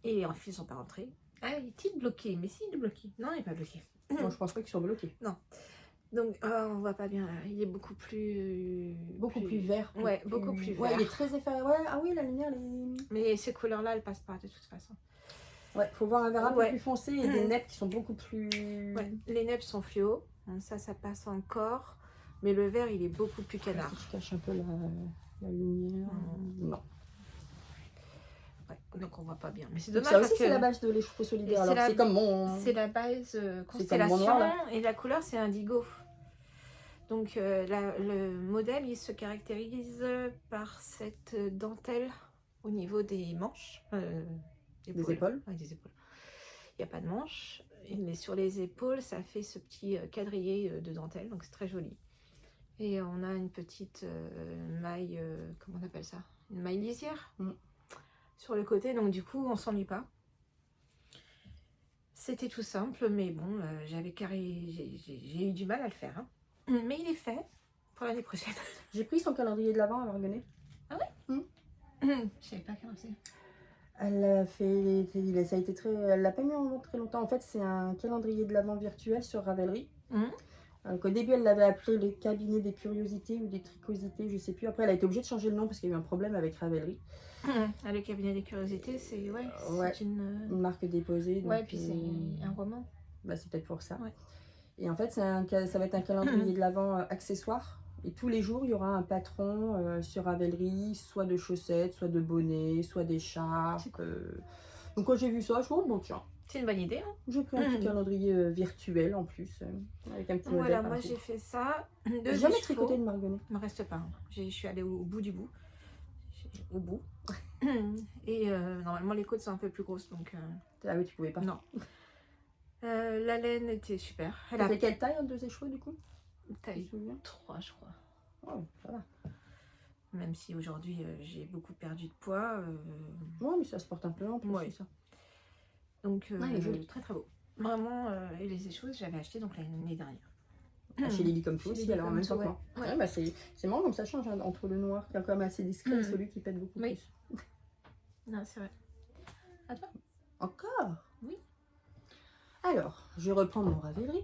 Et les fils ne sont pas rentrés. Ah, est-il bloqué? Mais si, il est bloqué. Non, il n'est pas bloqué. Moi, je pense pas qu'ils soient bloqués. Non. Donc, on voit pas bien là. Il est beaucoup plus... plus vert. Ouais, beaucoup plus vert. Ouais, il est très effet. Ouais, ah oui, la lumière, Mais ces couleurs-là, elles passent pas de toute façon. Ouais, faut voir un vert un peu plus foncé et des neppes qui sont beaucoup plus... Ouais, les neppes sont fluo. Ça passe encore. Mais le vert, il est beaucoup plus canard. Si je cache un peu la lumière... Non. Ouais, donc on voit pas bien. Mais c'est dommage. Ça aussi, c'est la base de l'échauffe solidaire. Alors, c'est comme mon... C'est la base constellation et la couleur, c'est indigo. Donc, le modèle, il se caractérise par cette dentelle au niveau des manches. Des épaules. Ouais, des épaules. Il n'y a pas de manches. Mais sur les épaules, ça fait ce petit quadrillé de dentelle. Donc, c'est très joli. Et on a une petite maille, comment on appelle ça? Une maille lisière sur le côté. Donc, du coup, on s'ennuie pas. C'était tout simple, mais bon, j'ai eu du mal à le faire. Hein. Mais il est fait pour l'année prochaine. J'ai pris son calendrier de l'Avent à Marguerite. Ah ouais Je savais pas comment c'est. Elle a fait, ça a été très, elle l'a pas mis en vente très longtemps. En fait, c'est un calendrier de l'Avent virtuel sur Ravelry. Au début, elle l'avait appelé le cabinet des curiosités ou des tricosités, je sais plus. Après, elle a été obligée de changer le nom parce qu'il y a eu un problème avec Ravelry. Le cabinet des curiosités, c'est une marque déposée. Donc, ouais, puis c'est un roman. Bah, c'est peut-être pour ça. Ouais. Et en fait, ça va être un calendrier de l'Avent accessoire. Et tous les jours, il y aura un patron sur Ravelry, soit de chaussettes, soit de bonnets, soit d'écharpes. Donc quand j'ai vu ça, je me suis dit, bon tiens. C'est une bonne idée. Hein. J'ai pris un petit calendrier virtuel en plus, avec un petit modèle. Voilà, moi j'ai fait ça. J'ai jamais tricoté de Marguerite. Il ne me reste pas. Hein. Je suis allée au bout du bout. Au bout. Et normalement les côtes sont un peu plus grosses. Donc, ah oui, tu pouvais pas. Non. La laine était super. Elle a fait quelle taille en 2 écheveaux du coup? Taille 3, je crois. Oh, ça va. Même si aujourd'hui j'ai beaucoup perdu de poids. Ouais, mais ça se porte un peu en plus. Ouais. Ça. Donc, très très beau. Vraiment, et les échevaux, j'avais acheté donc l'année dernière. Chez Lily comme tout aussi, alors en même temps. Ouais, bah c'est marrant comme ça change hein, entre le noir qui est quand même assez discret et celui qui pète beaucoup plus. Non, c'est vrai. À toi. Encore? Oui. Alors, je reprends mon Ravelry.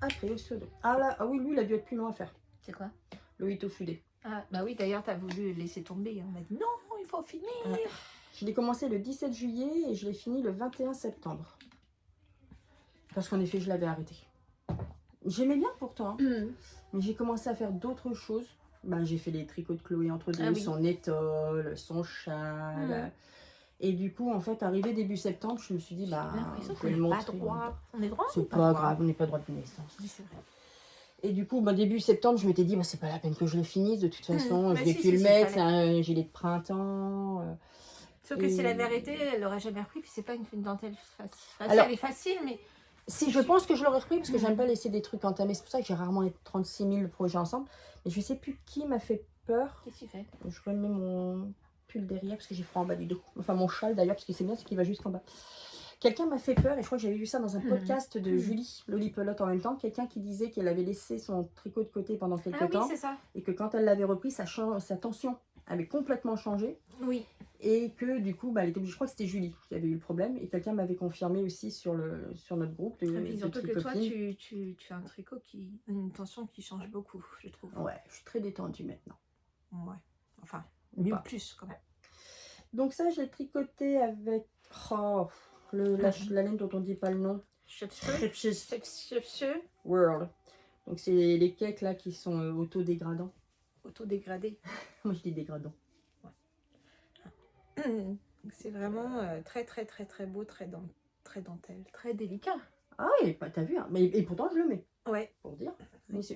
Après, au pseudo. Ah oui, lui, il a dû être plus long à faire. C'est quoi? Le Ito Fudé. Ah, bah oui, d'ailleurs, tu as voulu laisser tomber. On m'a dit non, il faut finir. Je l'ai commencé le 17 juillet et je l'ai fini le 21 septembre. Parce qu'en effet, je l'avais arrêté. J'aimais bien pourtant, mais j'ai commencé à faire d'autres choses. Bah, j'ai fait les tricots de Chloé entre deux, son étole, son châle. Et du coup, en fait, arrivé début septembre, je me suis dit, bah, on n'est pas droit. On est droit? C'est pas grave, on n'est pas droit de naissance. Oui, c'est vrai. Et du coup, début septembre, je m'étais dit, bah, c'est pas la peine que je le finisse. De toute façon, je vais plus le mettre. C'est un gilet de printemps. Sauf que si elle avait arrêté, elle l'aurait jamais repris. Puis c'est pas une dentelle facile. Alors, elle est facile, mais. Si, je pense que je l'aurais repris parce que j'aime pas laisser des trucs entamés. C'est pour ça que j'ai rarement les 36 000 projets ensemble. Mais je sais plus qui m'a fait peur. Qu'est-ce que tu fais? Je remets mon pull derrière parce que j'ai froid en bas du dos. Enfin, mon châle d'ailleurs, parce que c'est bien, c'est qu'il va jusqu'en bas. Quelqu'un m'a fait peur et je crois que j'avais vu ça dans un podcast de Julie Lolipelote en même temps. Quelqu'un qui disait qu'elle avait laissé son tricot de côté pendant quelques temps. Oui, c'est ça. Et que quand elle l'avait repris, sa tension avait complètement changé. Oui. Et que du coup, elle était obligée, je crois que c'était Julie qui avait eu le problème. Et quelqu'un m'avait confirmé aussi sur notre groupe. Surtout que toi, tu as un tricot une tension qui change beaucoup, je trouve. Ouais, je suis très détendue maintenant. Ouais. Enfin, mieux plus quand même. Donc ça, je l'ai tricoté avec la laine dont on dit pas le nom. World. Donc c'est les cakes là qui sont autodégradants. Autodégradés. Moi je dis dégradants. Ouais. C'est vraiment très très très très beau, très dentelle, très délicat. Ah oui, t'as vu, hein. Et pourtant je le mets. Ouais. Pour dire.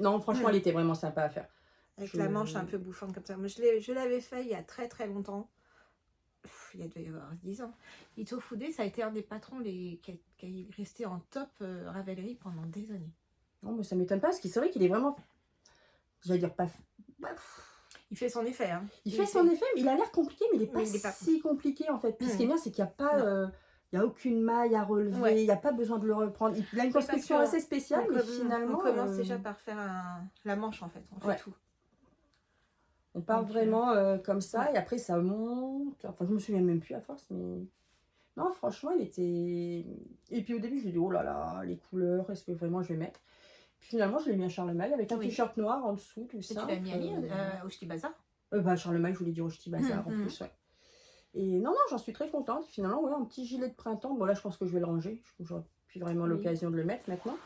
Non, franchement, elle était vraiment sympa à faire. Avec la manche un peu bouffante comme ça. Moi, je l'avais fait il y a très très longtemps. Il doit y avoir 10 ans. Ito Fude, ça a été un des patrons qui est resté en top Ravelry pendant des années. Non, mais ça m'étonne pas, parce que c'est vrai qu'il est vraiment... J'allais dire pas... Il fait son effet. Hein. Il fait son effet, mais il a l'air compliqué, mais il n'est pas si compliqué en fait. Puis ce qui est bien, c'est qu'il n'y a pas... il n'y a aucune maille à relever, il n'y a pas besoin de le reprendre. Il a une construction assez spéciale, mais finalement... On commence déjà par faire la manche en fait, on fait tout. On part vraiment comme ça, et après ça monte. Enfin, je me souviens même plus à force, mais... Non, franchement, il était... Et puis au début, je me dis, oh là là, les couleurs, est-ce que vraiment je vais mettre? Puis finalement, je l'ai mis à Charlemagne avec un t-shirt noir en dessous, tout ça. Et tu l'as mis au Ch'ti Bazar? Charlemagne, je voulais dire au Ch'ti Bazar en plus, ouais. Et non, j'en suis très contente. Finalement, ouais, un petit gilet de printemps. Bon, là, je pense que je vais le ranger. J'aurai plus vraiment l'occasion de le mettre maintenant.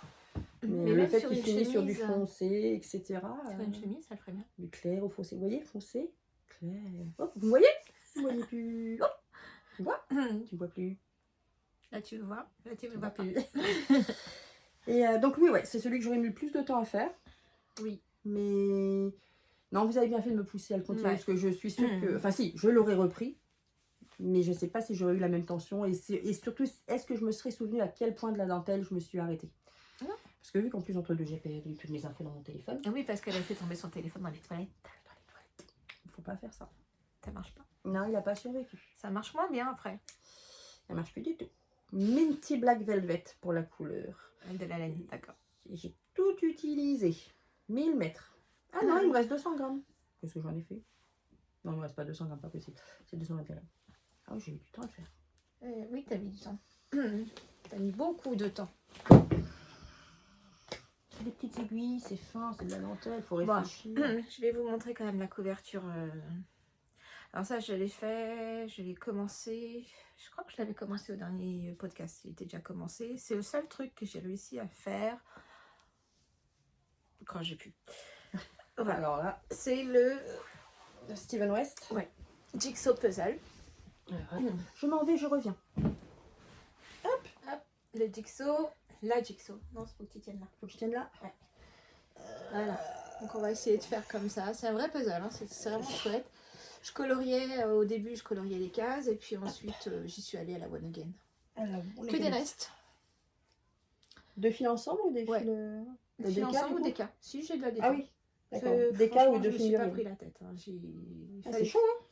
Mais le fait qu'il finisse sur du foncé, etc. Sur une chemise, ça le ferait bien. Du clair au foncé. Vous voyez, foncé, clair. Oh, vous me voyez? Vous voyez plus. Oh, tu vois? Tu me vois plus. Là, tu le vois. Là, tu me vois plus. Et donc, oui, ouais, c'est celui que j'aurais mis le plus de temps à faire. Oui. Mais... Non, vous avez bien fait de me pousser à le continuer, parce que je suis sûre que... Enfin, si, je l'aurais repris. Mais je ne sais pas si j'aurais eu la même tension. Et surtout, est-ce que je me serais souvenu à quel point de la dentelle je me suis arrêtée? Parce que vu qu'en plus, entre deux, j'ai perdu toutes mes infos dans mon téléphone. Oui, parce qu'elle a fait tomber son téléphone dans les toilettes. Il ne faut pas faire ça. Ça marche pas. Non, il n'a pas survécu. Ça marche moins bien après. Ça marche plus du tout. Minty Black Velvet pour la couleur. De la laine, d'accord. J'ai tout utilisé. 1000 mètres. Ah non, il me reste 200 grammes. Qu'est-ce que j'en ai fait? Non, il ne me reste pas 200 grammes, pas possible. C'est 221 grammes. Ah oui, j'ai mis du temps à le faire. Oui, tu as mis du temps. Tu as mis beaucoup de temps. C'est des petites aiguilles, c'est fin, c'est de la dentelle, il faut réfléchir. Bon, je vais vous montrer quand même la couverture. Alors ça, je l'ai fait, je l'ai commencé. Je crois que je l'avais commencé au dernier podcast, il était déjà commencé. C'est le seul truc que j'ai réussi à faire quand j'ai pu. Voilà. Alors là, c'est le Steven West. Ouais. Jigsaw Puzzle. Je m'en vais, je reviens. Hop, hop, le Jigsaw, la Jigsaw. Non, c'est faut que tu tiennes là. Faut que je tienne là. Ouais. Voilà. Donc on va essayer de faire comme ça. C'est un vrai puzzle, hein. C'est vraiment chouette. Je coloriais, au début, je coloriais les cases et puis ensuite, j'y suis allée à la One Again. Que des restes. Deux fils ensemble ou des fils Des fils ensemble ou des cas? Si, j'ai de la déca. Ah oui, d'accord. Des cas ou deux fils. Je me suis pas pris la tête. Hein. C'est chaud, hein.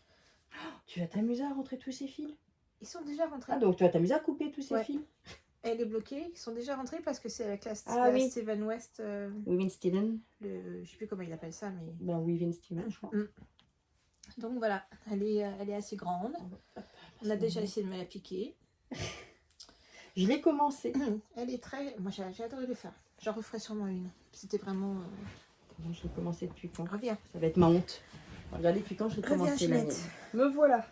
Tu vas t'amuser à rentrer tous ces fils? Ils sont déjà rentrés. Ah, donc tu vas t'amuser à couper tous ces fils? Elle est bloquée. Ils sont déjà rentrés parce que c'est avec la Steven West. Weaving Steven. Je sais plus comment il appelle ça, mais... Ben, Weaving Steven, je crois. Donc voilà, elle est assez grande. On a déjà essayé de me la piquer. Je l'ai commencé. Elle est très... Moi, j'ai adoré le faire. J'en referai sûrement une. C'était vraiment... Moi, je l'ai commencé depuis quand? Reviens. Ça va être ma honte. Regardez depuis quand je l'ai commencé. Me voilà.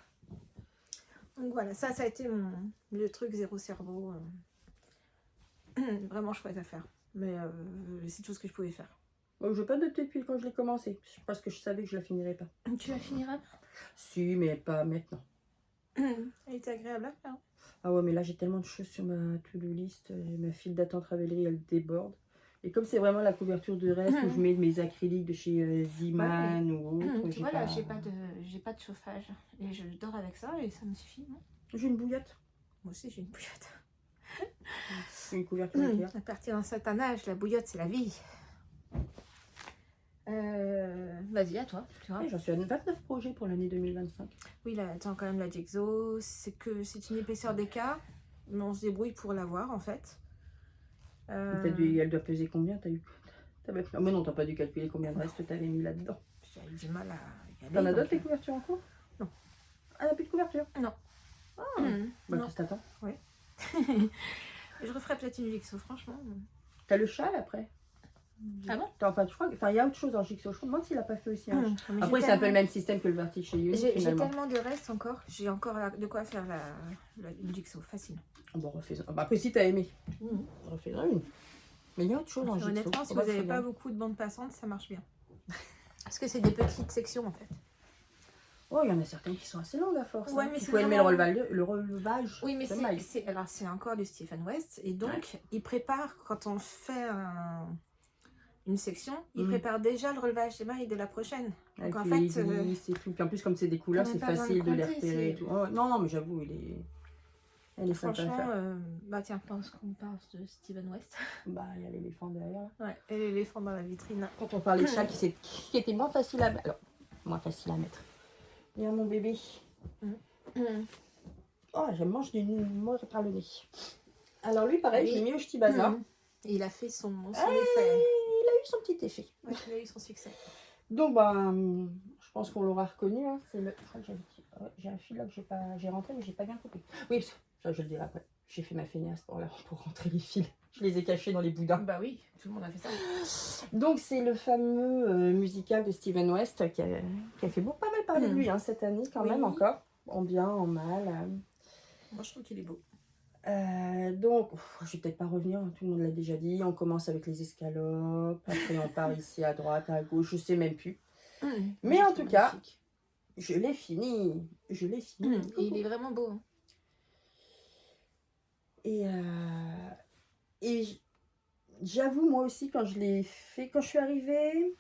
Donc voilà, ça a été le truc zéro cerveau. Vraiment chouette à faire. Mais c'est tout ce que je pouvais faire. Je n'ai pas noté depuis quand je l'ai commencé. Parce que je savais que je la finirais pas. Tu la finiras pas? Si, mais pas maintenant. Elle était agréable à faire. Ah ouais, mais là j'ai tellement de choses sur ma to-do list. Ma file d'attente Ravelry, elle déborde. Et comme c'est vraiment la couverture de reste où je mets mes acryliques de chez Zeeman ou autre. Tu vois là, j'ai pas de chauffage. Et je dors avec ça et ça me suffit. J'ai une bouillotte. Moi aussi j'ai une bouillotte. C'est une couverture à partir d'un certain âge, la bouillotte c'est la vie. Vas-y, à toi. J'en suis à 29 projets pour l'année 2025. Oui, là, attends quand même la Jigsaw. C'est une épaisseur d'écart, mais on se débrouille pour l'avoir en fait. Elle doit peser combien? Oh, mais non, t'as pas dû calculer combien de reste t'avais mis là-dedans. J'avais du mal à y aller. T'en as d'autres les couvertures en cours? Non. Ah, t'as plus de couverture? Non. Bah, qu'est-ce que t'attends? Oui. Je referai peut-être une Jigsaw, franchement. T'as le châle après? Ah bon? Enfin, je crois il y a autre chose en Jigsaw. Je me demande s'il a pas fait aussi un. Après, c'est un peu le même système que le Vertige chez Uni. J'ai tellement de restes encore. J'ai encore de quoi faire une Jigsaw, facile. Bon, refais-en. Après, si t'as aimé, refais-en une. Mais il y a autre chose en Jigsaw. Honnêtement, si vous n'avez pas beaucoup de bandes passantes, ça marche bien. Parce que c'est des petites sections en fait. Oh, il y en a certaines qui sont assez longues à force. Ouais, mais il faut aimer le relevage. Oui, mais c'est encore du Stephen West. Et donc, il prépare, quand on fait une section, il prépare déjà le relevage des mailles de la prochaine. Donc en fait, c'est tout. Puis en plus, comme c'est des couleurs, c'est facile de les repérer et tout. Oh, non, mais j'avoue, elle est sympa à faire. Bah tiens, pense qu'on parle de Steven West. Bah, il y a l'éléphant derrière. Ouais, et l'éléphant dans la vitrine. Quand on parlait de chat qui était moins facile à mettre. Alors, moins facile à mettre. Viens, mon bébé. Oh, je mange du mort par le nez. Alors lui, pareil, j'ai mis au Ch'ti Bazar. Il a fait son effet. Il a eu son petit effet. Ouais, il a eu son succès. Donc, je pense qu'on l'aura reconnu. Hein. J'ai un fil là que j'ai rentré, mais j'ai pas bien coupé. Oui, ça, je le dirai après. J'ai fait ma feignasse pour rentrer les fils. Je les ai cachés dans les boudins. Bah oui, tout le monde a fait ça. Donc, c'est le fameux musical de Steven West qui a fait pas mal parler de lui cette année, quand même, encore. En bien, en mal. Moi, je trouve qu'il est beau. Donc, je vais peut-être pas revenir, tout le monde l'a déjà dit. On commence avec les escalopes, après on part ici à droite, à gauche, je sais même plus. Mais en tout cas, je l'ai fini. Et il est vraiment beau. Hein. Et j'avoue, moi aussi, quand je l'ai fait, quand je suis arrivée,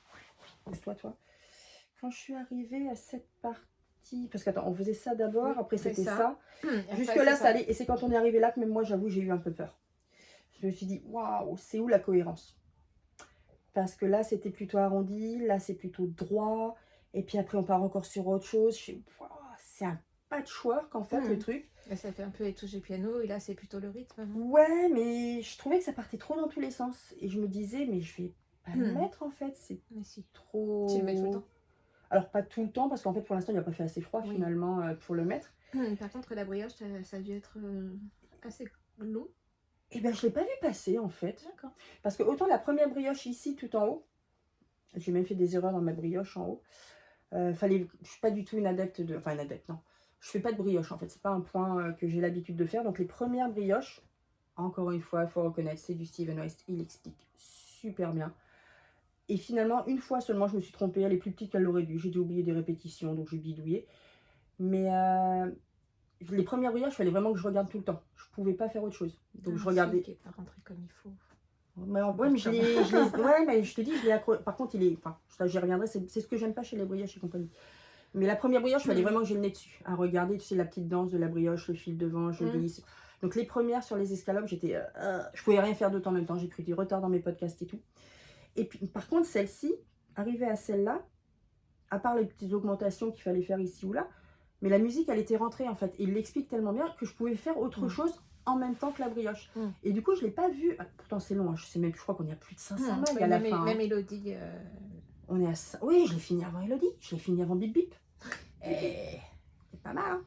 quand je suis arrivée à cette partie, parce qu'attends, on faisait ça d'abord, après c'était ça. Jusque là, ça allait. Et c'est quand on est arrivé là que même moi, j'avoue, j'ai eu un peu peur. Je me suis dit, waouh, c'est où la cohérence? Parce que là, c'était plutôt arrondi, là, c'est plutôt droit. Et puis après, on part encore sur autre chose. C'est un patchwork, en fait, le truc. Et ça fait un peu étoucher piano, et là, c'est plutôt le rythme. Ouais, mais je trouvais que ça partait trop dans tous les sens. Et je me disais, mais je vais pas le mettre, en fait. C'est trop... Tu le mets tout le temps? Alors, pas tout le temps, parce qu'en fait, pour l'instant, il n'a pas fait assez froid, finalement, pour le mettre. Par contre, la brioche, ça a dû être assez long. Eh bien, je ne l'ai pas vu passer, en fait. D'accord. Parce que autant la première brioche ici, tout en haut, j'ai même fait des erreurs dans ma brioche en haut. Je ne suis pas du tout une adepte de... Enfin, une adepte, non. Je ne fais pas de brioche, en fait. C'est pas un point que j'ai l'habitude de faire. Donc, les premières brioches, encore une fois, il faut reconnaître, c'est du Steven West. Il explique super bien. Et finalement, une fois seulement, je me suis trompée. Elle est plus petite qu'elle l'aurait dû. J'ai dû oublier des répétitions, donc j'ai bidouillé. Mais les premières brioches, il fallait vraiment que je regarde tout le temps. Je ne pouvais pas faire autre chose. Donc, je regardais... Qui n'est pas rentré comme il faut. Mais mais je te dis, je l'ai accroché. Par contre, ça, j'y reviendrai. C'est ce que j'aime pas chez les brioches et compagnie. Mais la première brioche, il fallait vraiment que j'ai le nez dessus. À regarder, tu sais, la petite danse de la brioche, le fil devant, je glisse. Donc, les premières sur les escalopes, je pouvais rien faire d'autre en même temps. J'ai pris du retard dans mes podcasts et tout. Et puis, par contre, celle-ci, arrivée à celle-là, à part les petites augmentations qu'il fallait faire ici ou là, mais la musique, elle était rentrée en fait. Et il l'explique tellement bien que je pouvais faire autre chose en même temps que la brioche. Et du coup, je ne l'ai pas vu. Pourtant, c'est long. Hein. Je crois qu'on est à plus de 500 mailles à la fin. Même Elodie. On est à ça. Oui, je l'ai fini avant Elodie. Je l'ai fini avant Bip Bip. C'est pas mal. Hein.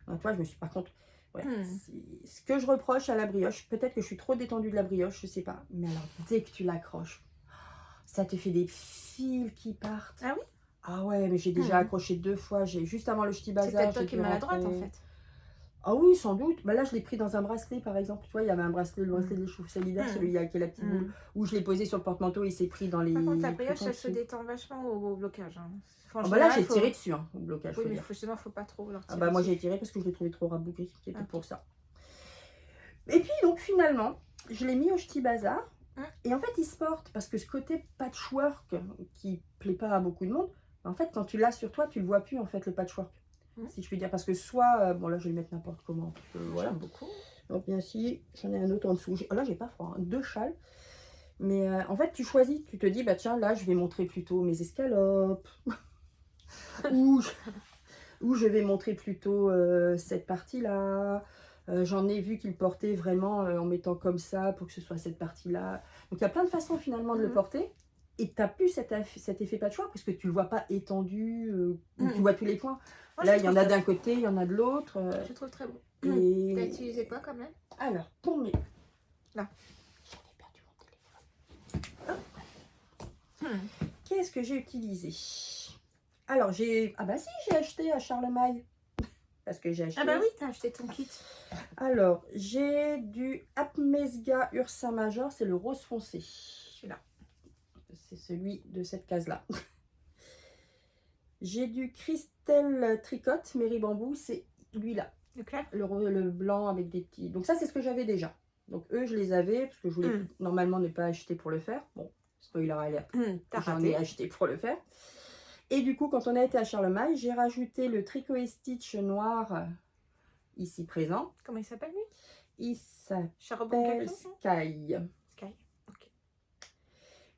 Donc, toi, je me suis par contre. Ouais, ce que je reproche à la brioche, peut-être que je suis trop détendue de la brioche, je sais pas. Mais alors, dès que tu l'accroches, ça te fait des fils qui partent. Ah oui? Ah ouais, mais j'ai déjà accroché 2 fois. Juste avant le Ch'ti Bazar. C'est peut-être toi qui es maladroite en fait. Ah oui, sans doute. Bah là, je l'ai pris dans un bracelet, par exemple. Tu vois, il y avait un bracelet, le bracelet des cheveux solidaires, celui qui a la petite boule, où je l'ai posé sur le porte-manteau et il s'est pris dans les... Par contre, la brioche, elle se détend vachement au blocage. Hein. Bah là, j'ai tiré dessus, hein, au blocage. Oui, mais justement, il ne faut pas trop leur tirer. Ah bah moi, j'ai tiré parce que je l'ai trouvé trop rabougri, qui était pour ça. Et puis, donc, finalement, je l'ai mis au Ch'ti Bazar. Et en fait, il se porte, parce que ce côté patchwork qui plaît pas à beaucoup de monde, en fait, quand tu l'as sur toi, tu le vois plus, en fait, le patchwork. Si je puis dire, parce que soit, bon là je vais le mettre n'importe comment, parce que voilà. J'aime beaucoup. Donc bien si, j'en ai un autre en dessous. Là j'ai pas froid, hein, 2 châles. Mais en fait tu choisis, tu te dis, bah tiens là je vais montrer plutôt mes escalopes. ou je vais montrer plutôt cette partie-là. J'en ai vu qu'il portait vraiment en mettant comme ça pour que ce soit cette partie-là. Donc il y a plein de façons finalement de le porter. Et tu n'as plus cet effet patchwork parce que tu ne le vois pas étendu, tu vois tous les points. Moi, là, il y en a d'un côté, il y en a de l'autre. Je trouve très beau. Et... Tu as utilisé quoi quand même? Alors, pour mes... Là. J'avais perdu mon téléphone. Qu'est-ce que j'ai utilisé? Alors, ah bah si, j'ai acheté à Charlemagne. Parce que j'ai acheté... Ah bah oui, tu as acheté ton kit. Alors, j'ai du Apmezga Ursa Major, c'est le rose foncé. Celui-là. C'est celui de cette case-là. J'ai du Christelle Tricotte, Mairie Bambou, c'est lui-là. Le clair? Le blanc avec des petits... Donc ça, c'est ce que j'avais déjà. Donc eux, je les avais, parce que je voulais normalement ne pas acheter pour le faire. Bon, spoiler alert, j'en ai acheté pour le faire. Et du coup, quand on a été à Charlemagne, j'ai rajouté le Tricot et Stitch noir ici présent. Comment il s'appelle lui? Il s'appelle Sky. Sky, ok.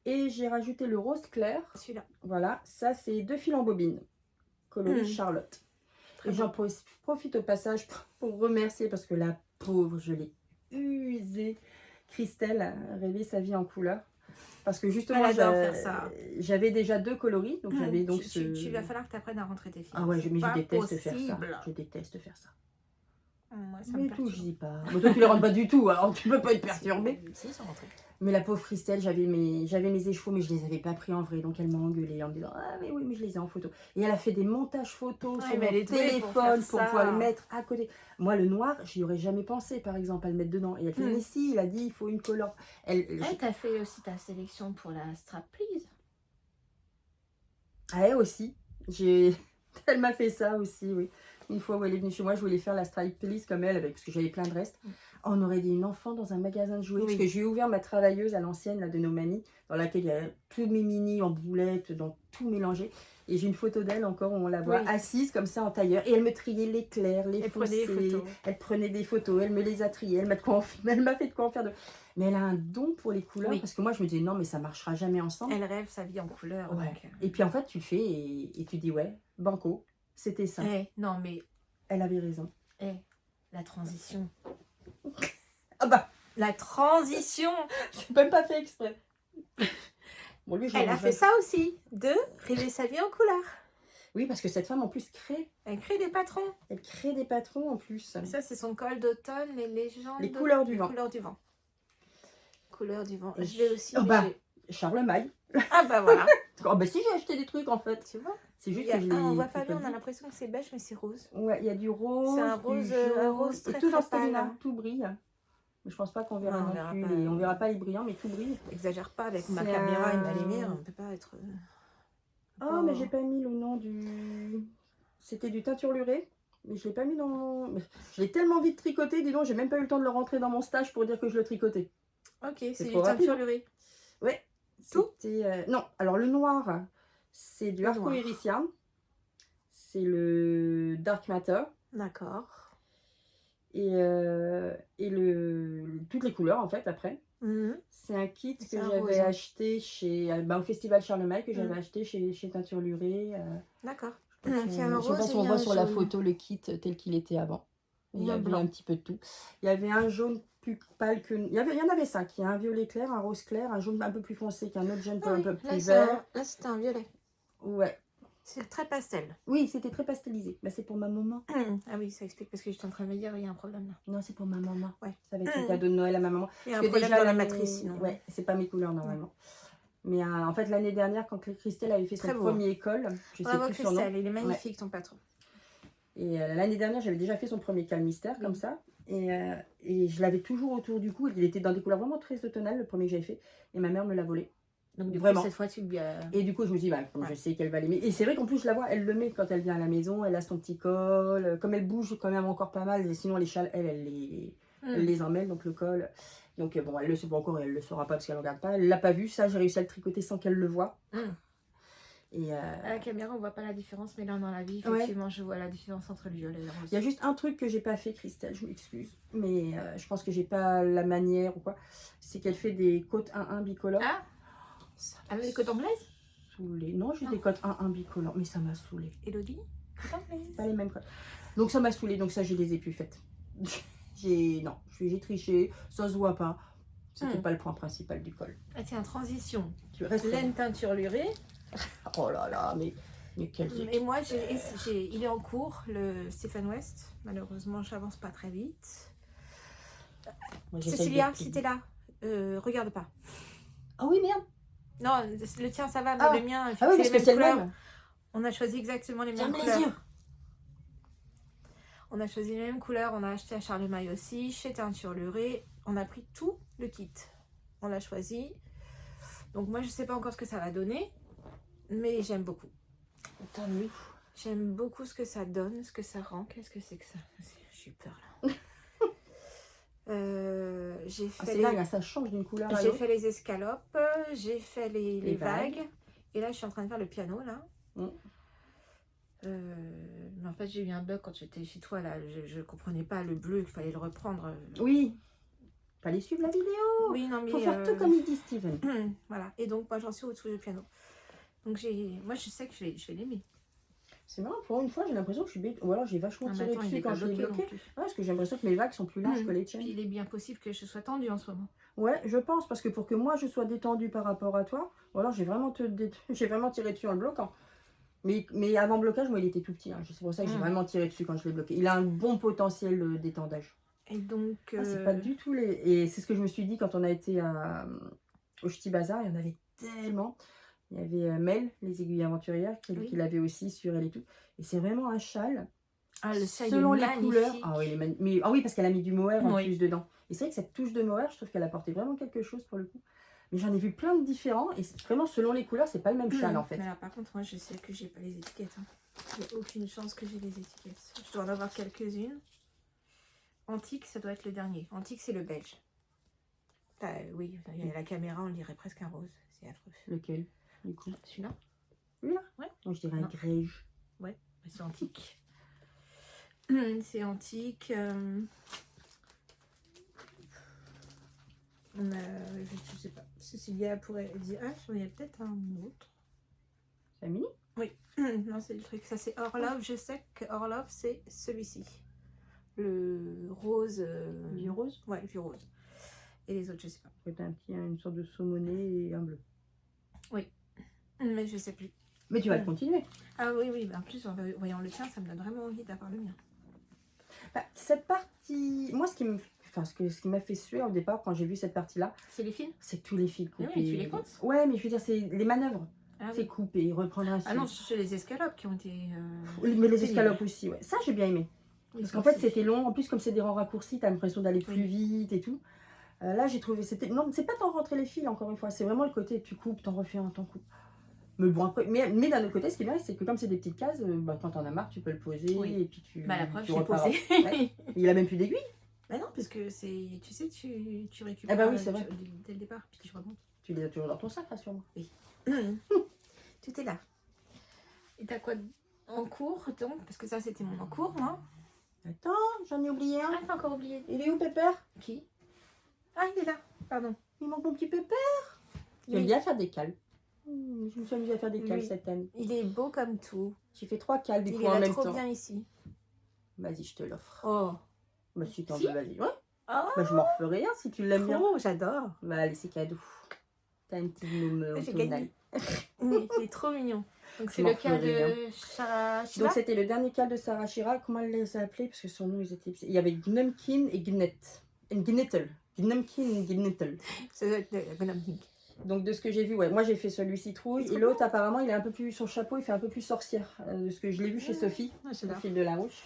Et j'ai rajouté le rose clair. Celui-là. Voilà, ça c'est 2 fils en bobine, coloris Charlotte. Et j'en profite au passage pour remercier, parce que la pauvre, je l'ai usée. Christelle a rêvé sa vie en couleur. Parce que justement, j'avais déjà 2 coloris. Donc j'avais donc tu vas falloir que tu apprennes à rentrer tes fils. Ah ouais, mais je déteste faire ça. Je déteste faire ça. Moi, ça mais tout, je dis pas. Mais toi, tu les rentres pas du tout, alors tu peux pas être perturbée. Si, sans rentrer. Mais la pauvre Christelle, j'avais mes échevaux, mais je les avais pas pris en vrai. Donc elle m'a engueulée en me disant ah mais oui, mais je les ai en photo. Et elle a fait des montages photos sur mon téléphone pour pouvoir les mettre à côté. Moi, le noir, j'y aurais jamais pensé, par exemple, à le mettre dedans. Et elle fait mais si, il a dit il faut une couleur. T'as fait aussi ta sélection pour la strap please. Ah, elle aussi. Elle m'a fait ça aussi, oui. Une fois où elle est venue chez moi, je voulais faire la stripe please comme elle, parce que j'avais plein de restes. On aurait dit une enfant dans un magasin de jouets. Parce que j'ai ouvert ma travailleuse à l'ancienne là, de nos mamies, dans laquelle il y a tous mes mini en boulettes, dans tout mélangé. Et j'ai une photo d'elle encore où on la voit assise comme ça en tailleur. Et elle me triait les clairs, les foncés. Elle prenait des photos, elle me les a triées. Elle m'a fait de quoi en faire de... Mais elle a un don pour les couleurs. Parce que moi, je me disais non, mais ça marchera jamais ensemble. Elle rêve sa vie en couleurs. Ouais. Donc... Et puis en fait, tu le fais et tu dis ouais, banco. C'était ça. Non, mais... Elle avait raison. La transition. Ah bah la transition. C'est même pas fait exprès. Bon, lui, elle a fait ça aussi, de rêver sa vie en couleur. Oui, parce que cette femme en plus crée. Elle crée des patrons. Elle crée des patrons en plus. Ça, c'est son col d'automne, les légendes. Les couleurs du vent. Couleurs du vent. Couleurs du vent. Je l'ai aussi. Charlemagne. Ah bah voilà. Oh bah si, j'ai acheté des trucs en fait. Tu vois. C'est juste que je on voit pas bien, on a l'impression que c'est beige, mais c'est rose. Ouais, il y a du rose. C'est un rose très, tout très pâle. Tout brille. Mais je pense pas qu'on verra on verra pas les brillants, mais tout brille. Exagère pas avec ma caméra et ma lumière, on peut pas être... Oh, mais j'ai pas mis le nom du... C'était du teinturluré, mais je l'ai pas mis dans mon... Je l'ai tellement vite tricoté, dis donc, j'ai même pas eu le temps de le rentrer dans mon stage pour dire que je le tricotais. Ok, c'est du teinturluré. Ouais. Tout non, alors le noir, c'est du arco-irisien. C'est le Dark Matter. D'accord. Et toutes les couleurs en fait après. C'est un kit que j'avais acheté au Festival Charlemagne, que j'avais acheté chez Teinture Lurée. D'accord. Je ne sais pas si on voit sur la photo le kit tel qu'il était avant. Il y avait un petit peu de tout. Il y avait un jaune plus pâle que... Il y en avait 5. Il y a un violet clair, un rose clair, un jaune un peu plus foncé qu'un autre jaune un peu plus vert. Là, c'était un violet. Ouais. C'est très pastel. Oui, c'était très pastelisé. Bah, c'est pour ma maman. Ah oui, ça explique parce que j'étais en train de me dire il y a un problème là. Non, c'est pour ma maman. Ouais. Ça va être le cadeau de Noël à ma maman. Il y a un problème dans la matrice sinon. Ouais, c'est pas mes couleurs normalement. Mais en fait, l'année dernière, quand Christelle avait fait son premier col, je sais plus son nom. Il est magnifique ton patron. Et l'année dernière, j'avais déjà fait son premier col mystère comme ça. Et je l'avais toujours autour du cou. Il était dans des couleurs vraiment très automnales, le premier que j'avais fait. Et ma mère me l'a volé. Donc du vraiment. Coup, cette fois, tu lui as... Et du coup, je me suis dit, je sais qu'elle va l'aimer. Et c'est vrai qu'en plus, je la vois, elle le met quand elle vient à la maison. Elle a son petit col. Comme elle bouge quand même encore pas mal. Et sinon, les châles, elle les emmène. Donc le col... Donc bon, elle le sait pas encore et elle le saura pas parce qu'elle ne regarde pas. Elle l'a pas vu, ça, j'ai réussi à le tricoter sans qu'elle le voie. Et à la caméra, on voit pas la différence, mais là, dans la vie, effectivement, je vois la différence entre le violet et le rose. Il y a juste un truc que j'ai pas fait, Christelle, je m'excuse. Mais je pense que j'ai pas la manière ou quoi. C'est qu'elle fait des côtes 1-1 bicolores. Ah, avec des côtes anglaises? Non, juste des côtes 1-1 bicolores. Mais ça m'a saoulée. Elodie, côtes anglaises. Pas les mêmes côtes. Donc ça m'a saoulée, donc ça, je les ai plus faites. J'ai triché, ça se voit pas. C'était pas le point principal du col. Ah tiens, transition. Laine teinturlurée. Oh là là, mais quel... Et moi, il est en cours, le Stephen West. Malheureusement, j'avance pas très vite. Cécilia, si t'es là, regarde pas. Ah oui, merde. Non, le tien, ça va, mais le mien, oui, parce que c'est le même. On a choisi exactement les mêmes couleurs. On a choisi les mêmes couleurs, on a acheté à Charlemagne aussi, chez Teinture Lurée. On a pris tout le kit. On l'a choisi. Donc moi, je sais pas encore ce que ça va donner, mais j'aime beaucoup. Tant mieux. J'aime beaucoup ce que ça donne, ce que ça rend. Qu'est-ce que c'est que ça? J'ai eu peur là. J'ai fait c'est dingue, ça change d'une couleur à l'autre. J'ai fait les escalopes, j'ai fait les vagues. Et là, je suis en train de faire le piano, là. Mais en fait, j'ai eu un bug quand j'étais chez toi, là. Je comprenais pas le bleu, qu'il fallait le reprendre. Oui. Fallait suivre la vidéo. Oui, non, mais... Faut faire tout comme il dit, Steven. Voilà. Et donc, moi, j'en suis au-dessous du piano. Donc, moi, je sais que je vais l'aimer. C'est marrant, pour une fois, j'ai l'impression que je suis bête. Ou alors, j'ai vachement tiré dessus quand je l'ai bloqué. Ouais, parce que j'ai l'impression que mes vagues sont plus larges que les tiennes. Puis, il est bien possible que je sois tendue en ce moment. Ouais, je pense, parce que pour que moi, je sois détendue par rapport à toi, ou alors, j'ai vraiment tiré dessus en le bloquant. Mais avant blocage, moi, il était tout petit. Hein. C'est pour ça que j'ai vraiment tiré dessus quand je l'ai bloqué. Il a un bon potentiel d'étendage. Et donc... c'est pas du tout les... Et c'est ce que je me suis dit quand on a été au Ch'ti Bazar. Il y en avait tellement. Il y avait Mel, les aiguilles aventurières, qui l'avait aussi sur elle et tout. Et c'est vraiment un châle. Le châle selon les couleurs. Ah oui, parce qu'elle a mis du mohair en plus dedans. Et c'est vrai que cette touche de mohair, je trouve qu'elle apportait vraiment quelque chose pour le coup. Mais j'en ai vu plein de différents. Et vraiment, selon les couleurs, c'est pas le même châle en fait. Mais là, par contre, moi, je sais que j'ai pas les étiquettes. Il n'y a aucune chance que j'ai les étiquettes. Je dois en avoir quelques-unes. Antique, ça doit être le dernier. Antique, c'est le belge. Oui, il y a la caméra, on dirait presque un rose. C'est affreux. Lequel, du coup? Celui-là? Celui-là? Ouais. Moi, je dirais un grège. Ouais, c'est antique. C'est antique. On a, je sais pas. Cécilia pourrait dire, il y a peut-être un autre. C'est un mini? Oui. Non, c'est le truc. Ça, c'est Orlov. Je sais que Orlov, c'est celui-ci. Le rose. Vieux rose? Ouais, vieux rose. Et les autres, je sais pas. Peut-être une sorte de saumoné et un bleu. Oui. Mais je sais plus. Mais tu vas le continuer. Ah oui. En plus, en voyant le tien, ça me donne vraiment envie d'avoir le mien. Cette partie... Moi, ce qui m'a fait suer au départ, quand j'ai vu cette partie-là... C'est les fils? C'est tous les fils coupés. Oui, tu les comptes? Ouais, mais je veux dire, c'est les manœuvres. C'est couper, reprendre un fil. Ah non, c'est les escalopes qui ont été... Oui, mais les escalopes aussi, ouais. Ça, j'ai bien aimé. Parce qu'en fait, c'était long. En plus, comme c'est des rangs raccourcis, t'as l'impression d'aller plus vite et tout. Là, j'ai trouvé... Non, c'est pas tant rentrer les fils, encore une fois. C'est vraiment le côté, tu coupes, t'en refais un, t'en coupes. Mais bon, après, mais d'un autre côté, ce qui est bien, c'est que comme c'est des petites cases, quand t'en as marre, tu peux le poser et puis tu... la preuve, tu j'ai posé. Ouais. Il a même plus d'aiguille. Bah non, parce que c'est... Tu sais, tu récupères bah oui, c'est vrai. Dès le départ, puis tu remontes. Tu les as toujours dans ton sac, rassure-moi. Oui. Tout est là. Et t'as quoi en cours, donc? Parce que ça, c'était mon en cours, moi. Attends, j'en ai oublié un. Ah, t'as encore oublié. Il est où, Pépère? Qui? Ah, il est là. Pardon. Il manque mon petit Pépère. J'aime bien faire des cales. Je me suis amusée à faire des cales cette année. Il est beau comme tout. J'ai fait 3 cales du coup en même temps. Il est trop bien ici. Vas-y, je te l'offre. Oh. Bah si t'en veux, vas-y. Ouais. Oh. Bah je m'en referai un si tu l'aimes bien. Oh, j'adore. Bah allez, c'est cadeau. T'as un petit gnome. J'ai gagné. Il est trop mignon. Donc c'est le cas de Sarah Chirac. Donc c'était le dernier cas de Sarah Chirac. Comment elle les a appelés? Parce que son nom, il y avait Gnumkin et Gnet. Gnettel. Gnumkin et Gnettel. Ça doit être le Gnumkin. Donc de ce que j'ai vu, ouais, moi j'ai fait celui citrouille et l'autre apparemment il est un peu plus, son chapeau il fait un peu plus sorcière, de ce que je l'ai vu chez Sophie, le fil de la rouge.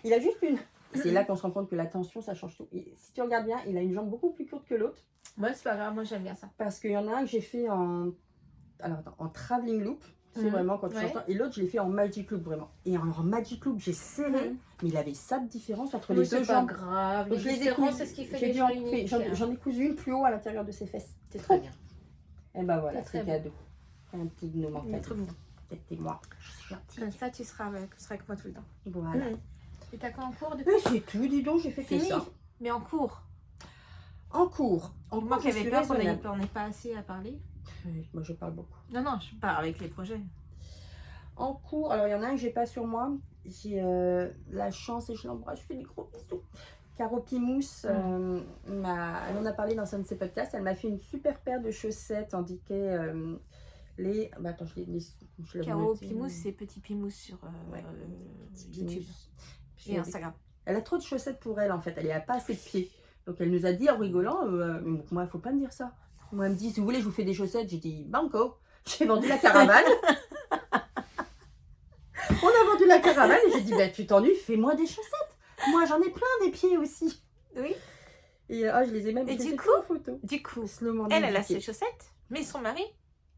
Il a juste une, c'est là qu'on se rend compte que la tension ça change tout. Et si tu regardes bien, il a une jambe beaucoup plus courte que l'autre. Moi c'est pas grave, moi j'aime bien ça. Parce qu'il y en a un que j'ai fait en travelling loop, c'est vraiment quand tu changes, et l'autre je l'ai fait en magic loop vraiment. Et en magic loop j'ai serré, mais il avait ça de différence entre les deux jambes. C'est pas grave, donc, les différences c'est ce qui fait les gens uniques. J'en ai cousu une plus haut à l'intérieur de ses fesses. C'est très bien. Et bah voilà, c'est cadeau. Un petit gnome en cadeau. Trop bien. C'était-moi. Je suis gentille. Comme ça tu seras avec moi tout le temps. Voilà. Et t'as quoi en cours depuis? C'est tout, dis donc, j'ai fait que ça. Mais en cours. En cours. Moi qui avais peur qu'on n'ait pas assez à parler. Moi je parle beaucoup. Non, je parle avec les projets. En cours, alors il y en a un que j'ai pas sur moi. J'ai la chance et je l'embrasse, je fais des gros bisous. Caro Pimous, elle en a parlé dans un de ses podcasts. Elle m'a fait une super paire de chaussettes indiquées attends, je Caro Pimous, c'est Petit Pimous sur YouTube et Instagram. Elle a trop de chaussettes pour elle en fait. Elle n'a pas assez de pieds. Donc elle nous a dit en rigolant, moi il faut pas me dire ça. Moi elle me dit si vous voulez je vous fais des chaussettes. J'ai dit banco. J'ai vendu la caravane. On a vendu la caravane et j'ai dit bah, tu t'ennuies, fais-moi des chaussettes. Moi j'en ai plein des pieds aussi. Oui. Et je les ai même et du coup, elle a ses chaussettes, mais son mari,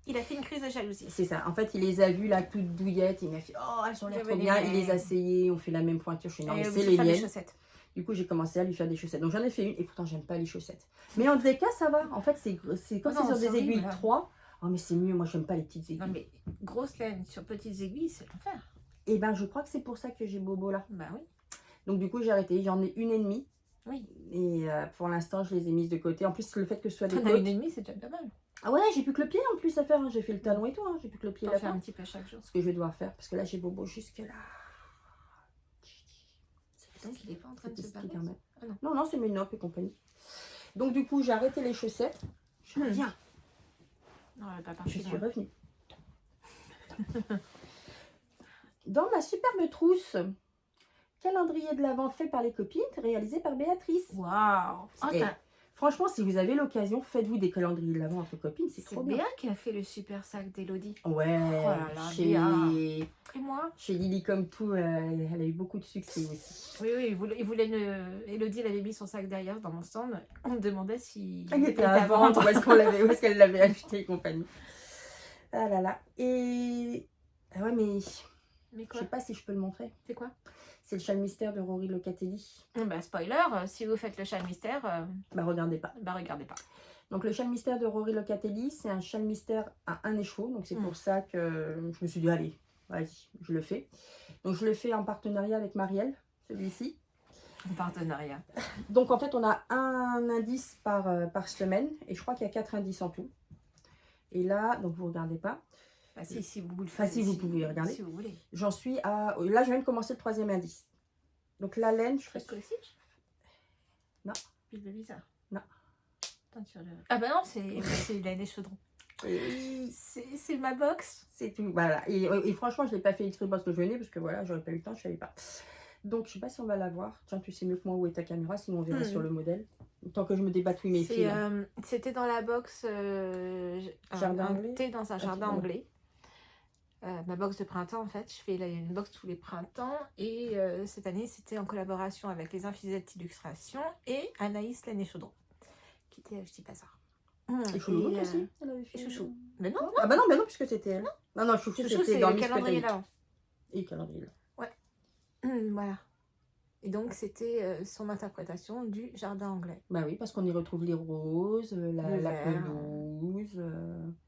il a fait une crise de jalousie. C'est ça. En fait, il les a vues là toutes douillettes. Il m'a fait oh elles sont l'air trop bien. Il les a essayées. On fait la même pointure. Je suis non mais c'est les miennes. Du coup, j'ai commencé à lui faire des chaussettes. Donc, j'en ai fait une et pourtant, j'aime pas les chaussettes. Mais en DK, ça va. En fait, c'est quand c'est sur des aiguilles 3. Oh, mais c'est mieux. Moi, j'aime pas les petites aiguilles. Non, mais grosse laine sur petites aiguilles, c'est l'enfer. Et ben, je crois que c'est pour ça que j'ai Bobo là. Bah oui. Donc, du coup, j'ai arrêté. J'en ai une et demie. Oui. Et pour l'instant, je les ai mises de côté. En plus, le fait que ce soit des côtes. Une et demie, c'est déjà pas mal. Ah ouais, j'ai plus que le pied en plus à faire. J'ai fait le talon et tout. J'ai plus que le pied là. Faire un petit peu chaque jour. Ce que je vais devoir faire. Parce que là, j'ai Bobo jusque là. Donc, il n'est pas en train de se parler. Ah non. Non, c'est mes notes et compagnie. Donc, du coup, j'ai arrêté les chaussettes. Je reviens. Non, elle n'est pas partie. Je suis revenue. Dans ma superbe trousse, calendrier de l'Avent fait par les copines, réalisé par Béatrice. Waouh! Franchement, si vous avez l'occasion, faites-vous des calendriers de l'Avent entre copines, c'est trop bien. C'est Béa qui a fait le super sac d'Elodie. Ouais, oh là là, chez... Et moi? Chez Lily comme tout, elle a eu beaucoup de succès aussi. Oui, il voulait Elodie, elle avait mis son sac derrière dans mon stand. On me demandait si il était à vendre, où est-ce qu'elle l'avait acheté et compagnie. Ah là là. Et... Ah ouais, mais quoi? Je sais pas si je peux le montrer. C'est quoi? C'est le châle mystère de Rory Locatelli. Bah spoiler, si vous faites le châle mystère... Bah regardez pas. Bah regardez pas. Donc le châle mystère de Rory Locatelli, c'est un châle mystère à un écheveau. Donc c'est pour ça que je me suis dit, allez, vas-y, je le fais. Donc je le fais en partenariat avec Marielle, celui-ci. En partenariat. Donc en fait, on a un indice par semaine. Et je crois qu'il y a 4 indices en tout. Et là, donc vous regardez pas. Bah, si vous le faites. Enfin, si vous pouvez regarder. Si vous voulez. J'en suis à... Là, je viens de commencer le 3e indice. Donc la laine, je ferai... aussi. Non. Puis le bizarre. Non. Ah bah non, c'est laine et chaudron. C'est ma box. C'est tout, voilà. Et franchement, je ne l'ai pas fait exprès parce que je venais, parce que voilà, j'aurais pas eu le temps, je savais pas. Donc, je sais pas si on va la voir. Tiens, tu sais mieux que moi où est ta caméra, sinon on verra sur le modèle. Tant que je me débatte, oui, mes filles. C'était dans la box jardin anglais. Thé dans un jardin anglais. Ma box de printemps, en fait. Je fais une box tous les printemps. Et cette année, c'était en collaboration avec les Infisettes Illustration et Anaïs Laine et Chaudron, qui était à Ch'ti Bazar. Et Chouchou aussi, elle avait fait. Et Chouchou. Mais non, Ah bah non, puisque c'était elle. Non, Chouchou, c'était dans le calendrier là. Et le calendrier là. Ouais. Voilà. Et donc, c'était son interprétation du jardin anglais. Bah oui, parce qu'on y retrouve les roses, la pelouse,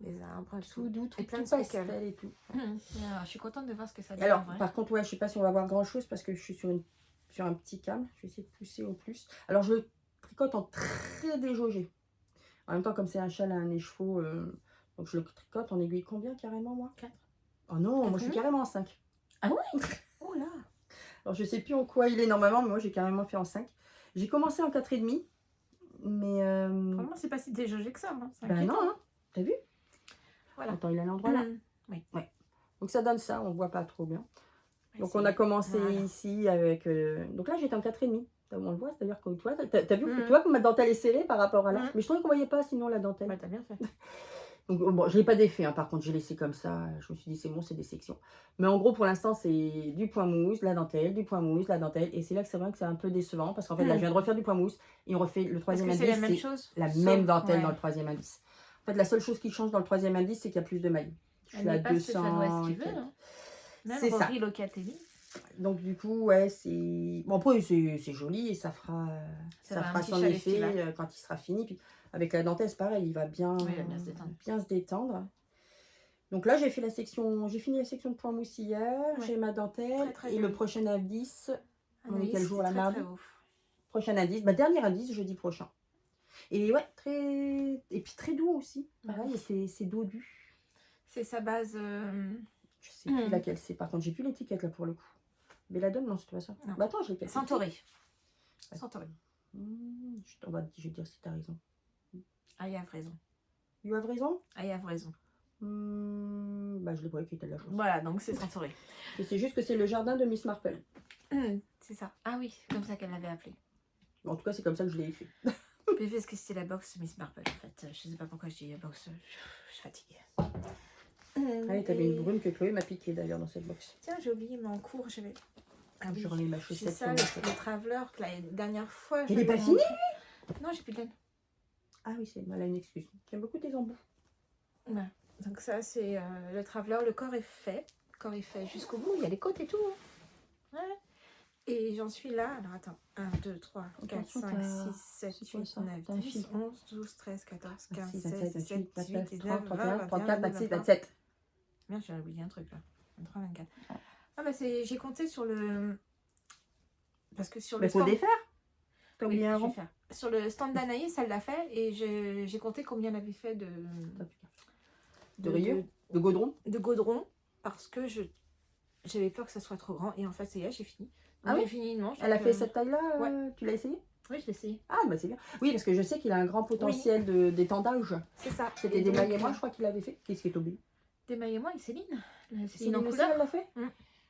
les arbres, tout doux, tout plein de pastel et tout. Alors, je suis contente de voir ce que ça donne. Alors, par contre, ouais, je sais pas si on va voir grand chose parce que je suis sur un petit cam. Je vais essayer de pousser au plus. Alors, je le tricote en très déjaugé. En même temps, comme c'est un châle à un écheveau, donc je le tricote en aiguille combien carrément, moi? 4. Oh non, moi je suis carrément en 5. Ah ouais? Oh là! Alors je sais plus en quoi il est normalement, mais moi j'ai carrément fait en 5. J'ai commencé en 4,5. Mais. Vraiment, c'est pas si déjaugé que ça. Hein. Ben non, hein. T'as vu? Voilà. Attends, il a l'endroit là. Oui. Ouais. Donc ça donne ça, on voit pas trop bien. Donc on a commencé ici avec. Donc là j'étais en 4,5. On le voit, c'est-à-dire que toi, t'as vu, tu vois que ma dentelle est serrée par rapport à là. Mais je trouvais qu'on voyait pas sinon la dentelle. Ouais, t'as bien fait. Donc bon, je l'ai pas défait, hein, par contre, j'ai laissé comme ça. Je me suis dit, c'est bon, c'est des sections. Mais en gros, pour l'instant, c'est du point mousse, la dentelle, du point mousse, la dentelle. Et c'est là que c'est vrai que c'est un peu décevant parce qu'en fait, là, je viens de refaire du point mousse et on refait le 3e indice. C'est la même chose. La même dentelle dans le 3e indice. En fait, la seule chose qui change dans le 3e indice, c'est qu'il y a plus de mailles. Je suis à 200. C'est ça. Locatelli. Donc du coup, ouais, c'est... Bon, après, c'est joli et ça fera son effet quand il sera fini. Puis avec la dentelle, c'est pareil, il va bien, bien se détendre. Donc là, j'ai fini la section de point mousse hier, j'ai ma dentelle et le prochain indice, on est quel jour la mardi? Prochain indice, dernier indice, jeudi prochain. Et ouais, et puis très doux aussi, pareil, c'est dodu. C'est sa base... Je sais plus laquelle c'est, par contre, j'ai plus l'étiquette là pour le coup. Belladone, non, c'est pas ça. Bah attends, je l'ai pas. Centauri. Centauri. Je vais dire si t'as raison. Ah, you have raison. You have raison? Ah, you have raison. Bah je l'ai pas écrit de la chose. Voilà, donc c'est Centauri. Je sais juste que c'est le jardin de Miss Marple. C'est ça. Ah oui, comme ça qu'elle l'avait appelé. En tout cas, c'est comme ça que je l'ai écrit. Parce que c'était la box Miss Marple, en fait. Je sais pas pourquoi je dis box. Je suis fatiguée. Allez, t'avais une brume que Chloé m'a piqué d'ailleurs dans cette box. Tiens, j'ai oublié, mais en cours, j'avais... Ah oui, je remets ma chaussette. C'est ça, le traveler que la dernière fois... Il n'est pas fini, Non, j'ai plus de laine. Ah oui, c'est mal, une excuse. J'aime beaucoup tes embouts. Ouais. Donc ça, c'est le traveler. Le corps est fait. Le corps est fait jusqu'au bout. Il y a les côtes et tout. Hein. Ouais. Et j'en suis là. Alors attends. 1, 2, 3, 4, 5, 6, 7, 8, 9, 10, 11, 12, 13, 14, 15, 16, 17, 18, 19, 20, 21, 22, 27. Merde, j'ai oublié un truc là. 23, 24. Ah bah j'ai compté sur le... Parce que sur le stand... faut défaire. T'as oublié un rond. Sur le stand d'Anaïs, elle l'a fait et j'ai compté combien elle avait fait de godron. De godron, parce que j'avais peur que ça soit trop grand et en fait ça y est, j'ai fini. Donc, j'ai fini une manche. Elle a fait cette taille-là, ouais. Tu l'as essayé? Oui, je l'ai essayé. Ah bah c'est bien. Oui, parce que je sais qu'il a un grand potentiel d'étendage. C'est ça. C'était Démaillez-moi, je crois qu'il avait fait. Qu'est-ce qui est tombé? Démaillez-moi et Céline. Céline en couleur, elle l'a fait.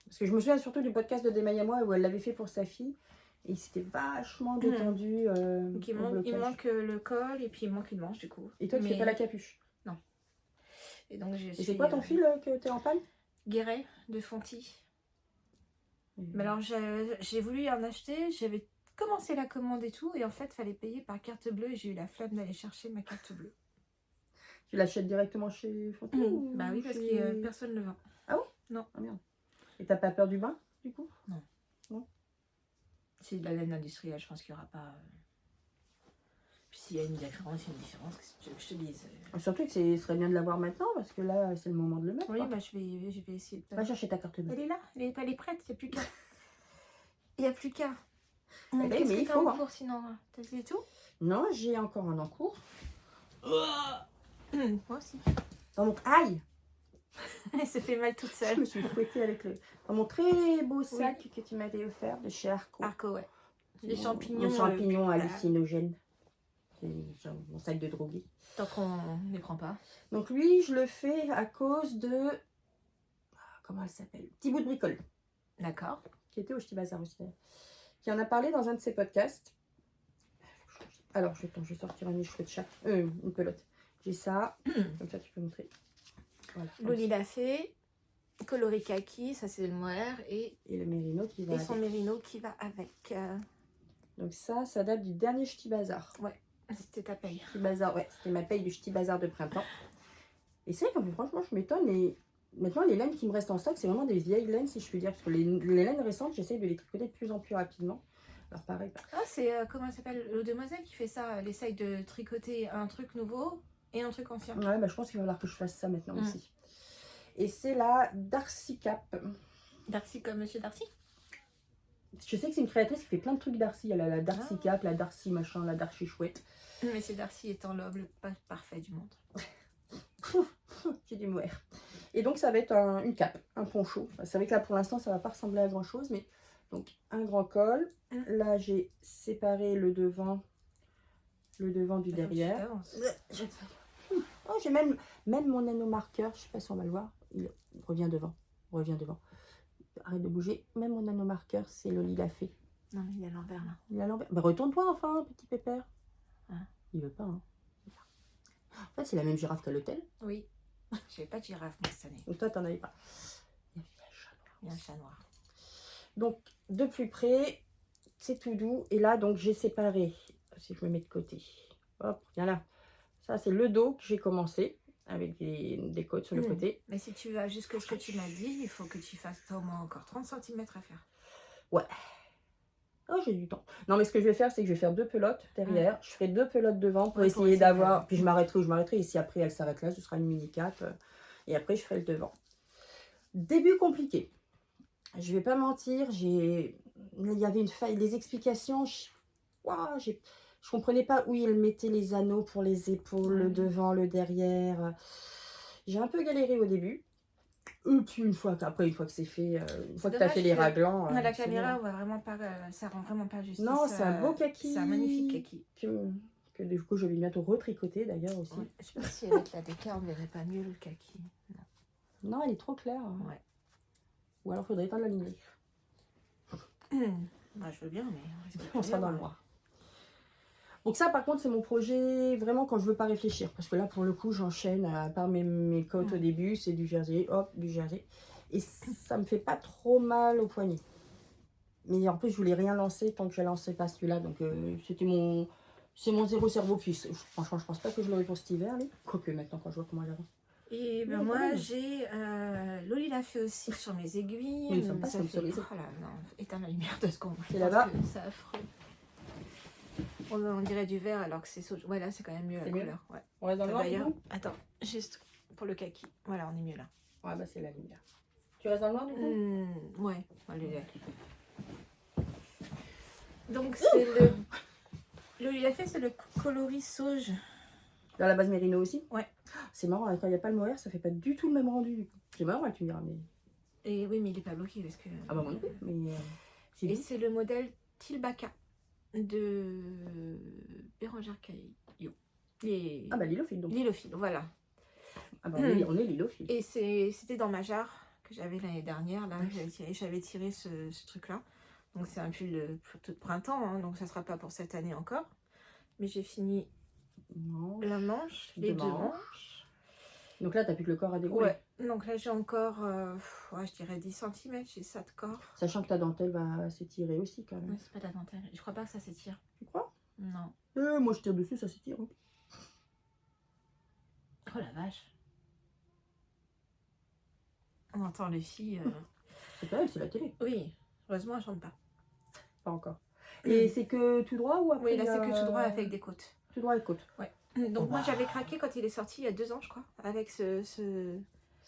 Parce que je me souviens surtout du podcast de Démaillez-moi où elle l'avait fait pour sa fille. Et c'était vachement détendu. Donc il manque le col et puis il manque une manche du coup. Et toi, tu fais pas la capuche? Non. Et donc c'est quoi ton fil que tu es en panne? Guéret de Fonty. Mais alors j'ai voulu en acheter, j'avais commencé la commande et tout, et en fait, il fallait payer par carte bleue et j'ai eu la flemme d'aller chercher ma carte bleue. Tu l'achètes directement chez Fonty Bah oui, parce que personne ne le vend. Ah oui? Non. Ah merde. Et t'as pas peur du bain, du coup? Non. Non. C'est de la laine industrielle, je pense qu'il n'y aura pas... Puis s'il y a une différence, qu'est-ce que je te dise? Surtout que ce serait bien de l'avoir maintenant, parce que là, c'est le moment de le mettre. Oui, bah je vais essayer. Va chercher ta carte bleue. Elle est là, elle est prête, il n'y a plus qu'à. Il n'y a plus qu'à. Mais il faut en cours sinon. T'as fait tout? Non, j'ai encore un en cours. Moi aussi. Dans mon... Aïe. Elle se fait mal toute seule. Je me suis fouettée avec dans mon très beau sac que tu m'avais offert de chez Arco. Arco, ouais. Les champignons. Les champignons hallucinogènes. C'est mon sac de drogué. Tant qu'on ne les prend pas. Donc lui, je le fais à cause de... Comment elle s'appelle? Petit bout de bricole. D'accord. Qui était au Ch'ti Bazar aussi. Qui en a parlé dans un de ses podcasts. Alors, je vais sortir un cheveux de chat. Une pelote. J'ai ça. Comme ça, tu peux montrer. Voilà. Loli l'a fait. Coloris kaki, ça c'est le mohair. Et le mérino qui va avec. Et son mérino qui va avec. Donc ça date du dernier Ch'ti Bazar. Ouais, c'était ta paye. Ch'ti Bazar, ouais. C'était ma paye du Ch'ti Bazar de printemps. Et c'est vrai que franchement, je m'étonne. Mais maintenant, les laines qui me restent en stock, c'est vraiment des vieilles laines, si je puis dire. Parce que les laines récentes, j'essaie de les tricoter de plus en plus rapidement. Alors pareil. Ah, c'est comment elle s'appelle? Le demoiselle qui fait ça. Elle essaye de tricoter un truc nouveau et un truc ancien. Ouais, bah je pense qu'il va falloir que je fasse ça maintenant aussi. Et c'est la Darcy Cap. Darcy comme Monsieur Darcy? Je sais que c'est une créatrice qui fait plein de trucs Darcy. Elle a la Darcy Cap, la Darcy machin, la Darcy chouette. Mais c'est Darcy étant l'homme le pas parfait du monde. J'ai du mohair. Et donc ça va être une cape, un poncho. C'est vrai que là pour l'instant ça va pas ressembler à grand chose, mais donc un grand col. Là j'ai séparé le devant du derrière. Oh, j'ai même mon nanomarqueur, je sais pas si on va le voir. Il revient devant. Arrête de bouger. Même mon nanomarqueur, c'est Loli l'a fait. Non mais il est à l'envers là. Il est à l'envers. Bah retourne-toi enfin, petit pépère. Hein? Il veut pas, hein. En fait, c'est la même girafe qu'à l'hôtel. Oui. J'avais pas de girafe moi cette année. Donc toi, t'en avais pas. Il y a un chat noir. Donc, de plus près, c'est tout doux. Et là, donc, j'ai séparé. Si je me mets de côté. Hop, viens là. Ça, c'est le dos que j'ai commencé. Avec des côtes sur le côté. Mais si tu vas jusque ce que tu m'as dit, il faut que tu fasses au moins encore 30 cm à faire. Ouais. Oh, j'ai du temps. Non, mais ce que je vais faire, c'est que je vais faire 2 pelotes derrière. Je ferai 2 pelotes devant pour essayer d'avoir... Puis je m'arrêterai. Et si après, elle s'arrête là, ce sera une mini cape. Et après, je ferai le devant. Début compliqué. Je vais pas mentir. Il y avait des explications. Je comprenais pas où il mettait les anneaux pour les épaules, le devant, le derrière. J'ai un peu galéré au début. Et puis une fois que c'est fait, une fois que tu as fait les raglans... À la caméra, on voit vraiment pas, ça rend vraiment pas justice. Non, c'est un beau kaki. C'est un magnifique kaki. Que du coup, je vais bientôt retricoter d'ailleurs aussi. Ouais. Je sais pas si avec la déca, on verrait pas mieux le kaki. Non, elle est trop claire. Ouais. Ou alors, il faudrait éteindre la lumière. Moi, je veux bien, mais on sera dans le noir. Donc ça, par contre, c'est mon projet vraiment quand je veux pas réfléchir. Parce que là, pour le coup, j'enchaîne. À part mes côtes au début, c'est du jersey, hop, du jersey. Et ça me fait pas trop mal au poignet. Mais en plus, je voulais rien lancer tant que je lançais pas celui-là. Donc c'est mon zéro cerveau puce. Franchement, je pense pas que je l'aurai pour cet hiver. Quoique maintenant, quand je vois comment j'avance. Et ben moi, j'ai Loli l'a fait aussi sur mes aiguilles. Mais ils sont pas sponsorisés. Oh là, non, éteins la lumière 2 secondes. C'est là-bas. C'est affreux. On dirait du vert alors que c'est sauge. Ouais, là, c'est quand même mieux la couleur. Ouais. On reste dans le noir. D'ailleurs, attends, juste pour le kaki. Voilà, on est mieux là. Ouais, bah c'est la lumière. Tu restes dans le noir du coup? Ouais, allez. Donc, c'est le. Loli l'a fait, c'est le coloris sauge. Dans la base mérino aussi? Ouais. C'est marrant, quand il n'y a pas le mohair, ça fait pas du tout le même rendu. C'est marrant, tu me diras, mais. Et oui, mais il n'est pas bloqué parce que. Ah bah moi non plus, mais. Et c'est le modèle Tilbaka de Bérangère Caillot. Ah bah Lilophile donc. Lilophile, voilà. Ah bah on est Lilophile. Et c'était dans ma jarre que j'avais l'année dernière. Là, j'avais tiré ce truc-là. Donc c'est un pull de printemps, hein, donc ça sera pas pour cette année encore. Mais j'ai fini la manche, les deux manches. Donc là, t'as plus que le corps à dérouler. Ouais, donc là j'ai encore, je dirais 10 cm, j'ai ça de corps. Sachant que ta dentelle va s'étirer aussi quand même. Ouais, c'est pas de la dentelle, je crois pas que ça s'étire. Tu crois? Non. Moi je tire dessus, ça s'étire. Hein. Oh la vache. On entend les filles. C'est pas elle, c'est la télé. Oui, heureusement elle chante pas. Pas encore. Et c'est que tout droit ou après? Oui, là c'est que tout droit avec des côtes. Tout droit et côtes. Ouais. Donc moi j'avais craqué quand il est sorti il y a 2 ans je crois, avec ce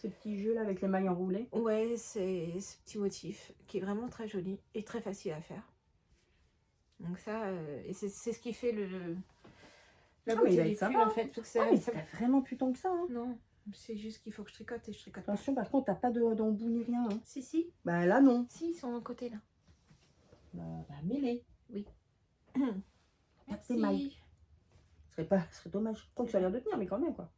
petit jeu là avec les mailles enroulées. Ouais, c'est ce petit motif qui est vraiment très joli et très facile à faire. Donc ça, et c'est ce qui fait la beauté du pull en fait. Mais c'est vraiment plus tant que ça. Hein. Non, c'est juste qu'il faut que je tricote et je tricote. Attention, par contre t'as pas d'embout ni rien. Hein. Si. Bah là non. Si, ils sont de côté là. Bah mêlée. Oui. Merci. Mailles. Ce serait dommage. Tant que ça a l'air de tenir, mais quand même quoi.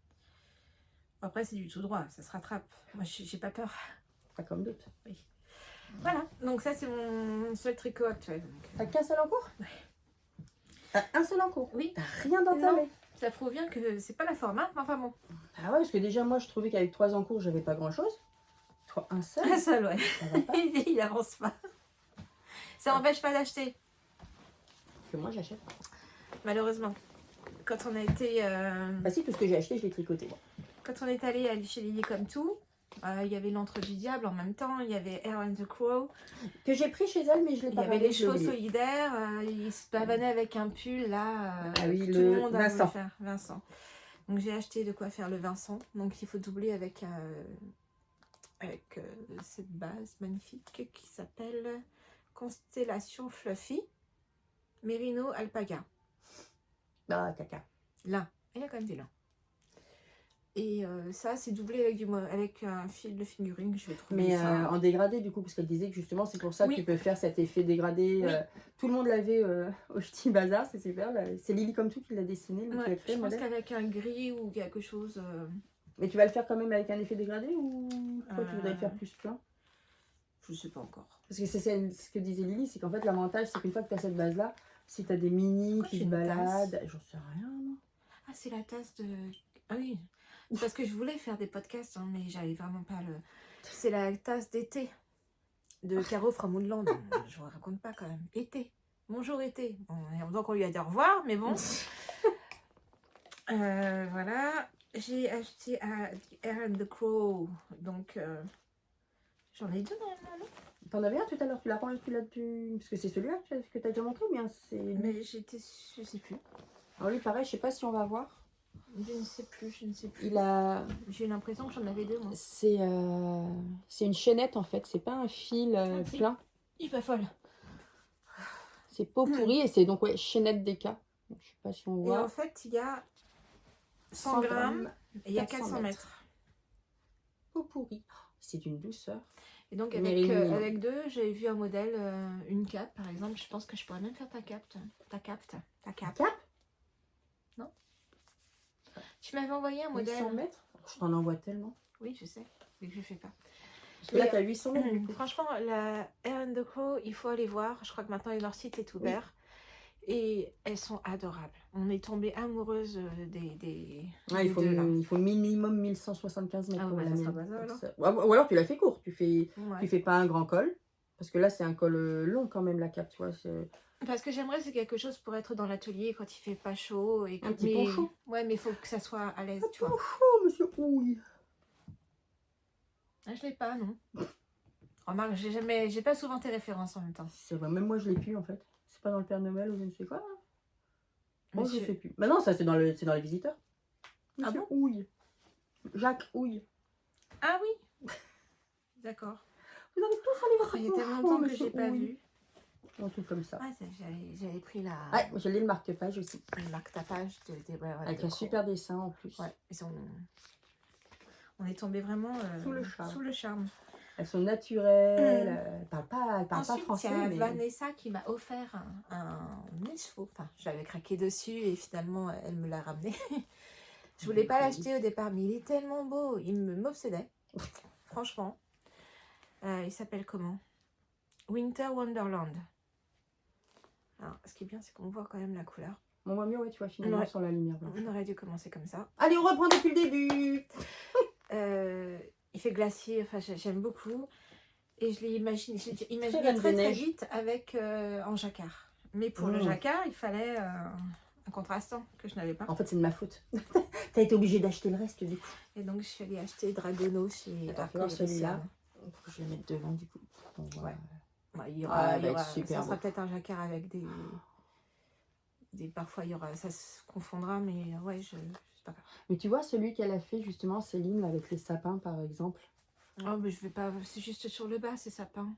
Après c'est du tout droit, ça se rattrape. Moi j'ai pas peur. Pas comme d'autres. Oui. Voilà, donc ça c'est mon seul tricot actuel. T'as qu'un seul en cours? Ouais. T'as un seul en cours? Oui. T'as rien d'entamé? Ça prouve bien que c'est pas la format, mais enfin bon. Ah ouais, parce que déjà moi je trouvais qu'avec 3 en cours j'avais pas grand chose. Toi un seul? Un seul, ouais. Il avance pas. Ça n'empêche pas d'acheter. Que moi j'achète. Malheureusement. Quand on a été... Bah si, tout ce que j'ai acheté je l'ai tricoté. Bon. Quand on est allé chez Lily comme tout, il y avait l'antre du diable en même temps, il y avait Air and the Crow. Que j'ai pris chez elle, mais je l'ai pas. Il y avait les chevaux solidaires, il se pavanait avec un pull là. Ah oui, tout le monde Vincent. Faire. Vincent. Donc j'ai acheté de quoi faire le Vincent. Donc il faut doubler avec cette base magnifique qui s'appelle Constellation Fluffy Merino Alpaga. Ah, caca. Lin. Il y a quand même du lin. Et ça, c'est doublé avec un fil de figurine que je vais trouver. Mais en dégradé, du coup, parce qu'elle disait que justement, c'est pour ça que tu peux faire cet effet dégradé. Oui. Tout le monde l'avait au Ch'ti Bazar, c'est super. C'est Lily comme tout qui l'a dessiné. Ouais, je pense qu'avec un gris ou quelque chose. Mais tu vas le faire quand même avec un effet dégradé ou toi, tu voudrais le faire plus plein? Je ne sais pas encore. Parce que c'est ce que disait Lily, c'est qu'en fait, l'avantage, c'est qu'une fois que tu as cette base-là, si tu as des mini qui se baladent, j'en sais rien, moi. Ah, c'est la tasse de... Ah oui, parce que je voulais faire des podcasts, hein, mais j'avais vraiment pas le... C'est la tasse d'été de Caro from Woodland. Je vous raconte pas quand même. Été. Bonjour été. Bon, donc on lui a dit au revoir, mais bon. Voilà. J'ai acheté à Air and the Crow. Donc, j'en ai 2 normalement, non? T'en avais un tout à l'heure, tu l'as pas parce que c'est celui-là que tu as déjà montré, bien c'est... Mais je sais plus. Alors lui, pareil, je sais pas si on va voir. Je ne sais plus. Il a... J'ai l'impression que j'en avais 2, moi. C'est une chaînette, en fait. C'est pas un fil plein. Il est pas folle. C'est pot pourri et c'est donc, ouais, chaînette DK. Je sais pas si on voit. Et en fait, il y a 100 grammes et il y a 400 mètres. Pot pourri. C'est d'une douceur. Et donc, avec 2, j'ai vu un modèle, une cape, par exemple. Je pense que je pourrais même faire ta cape. Ta cape. Non? Tu m'avais envoyé un modèle. 800 mètres? Je t'en envoie tellement. Oui, je sais, mais que je fais pas. Parce que là, tu as 800 mètres. Franchement, la Air and the Crow, il faut aller voir. Je crois que maintenant, leur site est ouvert. Oui. Et elles sont adorables. On est tombé amoureuse des il faut minimum 1175 mètres. Ah, pour ça sera pas ça, alors. Ou alors, tu l'as fait court. Tu fais pas un grand col. Parce que là, c'est un col long quand même, la cape. Tu vois, parce que j'aimerais, c'est quelque chose pour être dans l'atelier quand il fait pas chaud. Et que, un petit poncho. Ouais, mais il faut que ça soit à l'aise. Un poncho, monsieur. Oui. Ah, je l'ai pas, non. Remarque, j'ai pas souvent tes références en même temps. C'est vrai, même moi je l'ai plus en fait. C'est pas dans le Père Noël ou je ne sais quoi. Moi je sais plus. Bah non, ça c'est dans les visiteurs. Monsieur Houille. Jacques Houille. Ah oui. D'accord. Vous avez tous allé voir. Il y a tellement longtemps que j'ai pas vu. Un truc comme ça. Ah, j'avais pris la. Ouais, j'ai lu le marque-page aussi. Le marque-page avec un super dessin en plus. Ouais, on est tombé vraiment sous le charme. Elles sont naturelles, elles parlent pas français. Il y a Vanessa qui m'a offert un écheveau. Enfin, j'avais craqué dessus et finalement elle me l'a ramené. Je voulais pas l'acheter au départ, mais il est tellement beau, il m'obsédait. Franchement. Il s'appelle comment? Winter Wonderland. Alors, ce qui est bien, c'est qu'on voit quand même la couleur. On voit mieux, ouais, tu vois, finalement, sans la lumière blanche. On aurait dû commencer comme ça. Allez, on reprend depuis le début. Il fait glacier, enfin, j'aime beaucoup. Et je l'ai imaginé très vite avec en jacquard. Mais pour le jacquard, il fallait un contrastant que je n'avais pas. En fait, c'est de ma faute. T'as été obligée d'acheter le reste, du coup. Et donc, je suis allée acheter Dragono chez Arco. Celui-là, je vais le mettre devant, du coup. Ouais. Il y aura, ça sera peut-être un jacquard avec parfois ça se confondra, mais ouais, je sais pas. Mais tu vois, celui qu'elle a fait justement, Céline, avec les sapins par exemple. Oh, mais je vais pas, c'est juste sur le bas, ces sapins.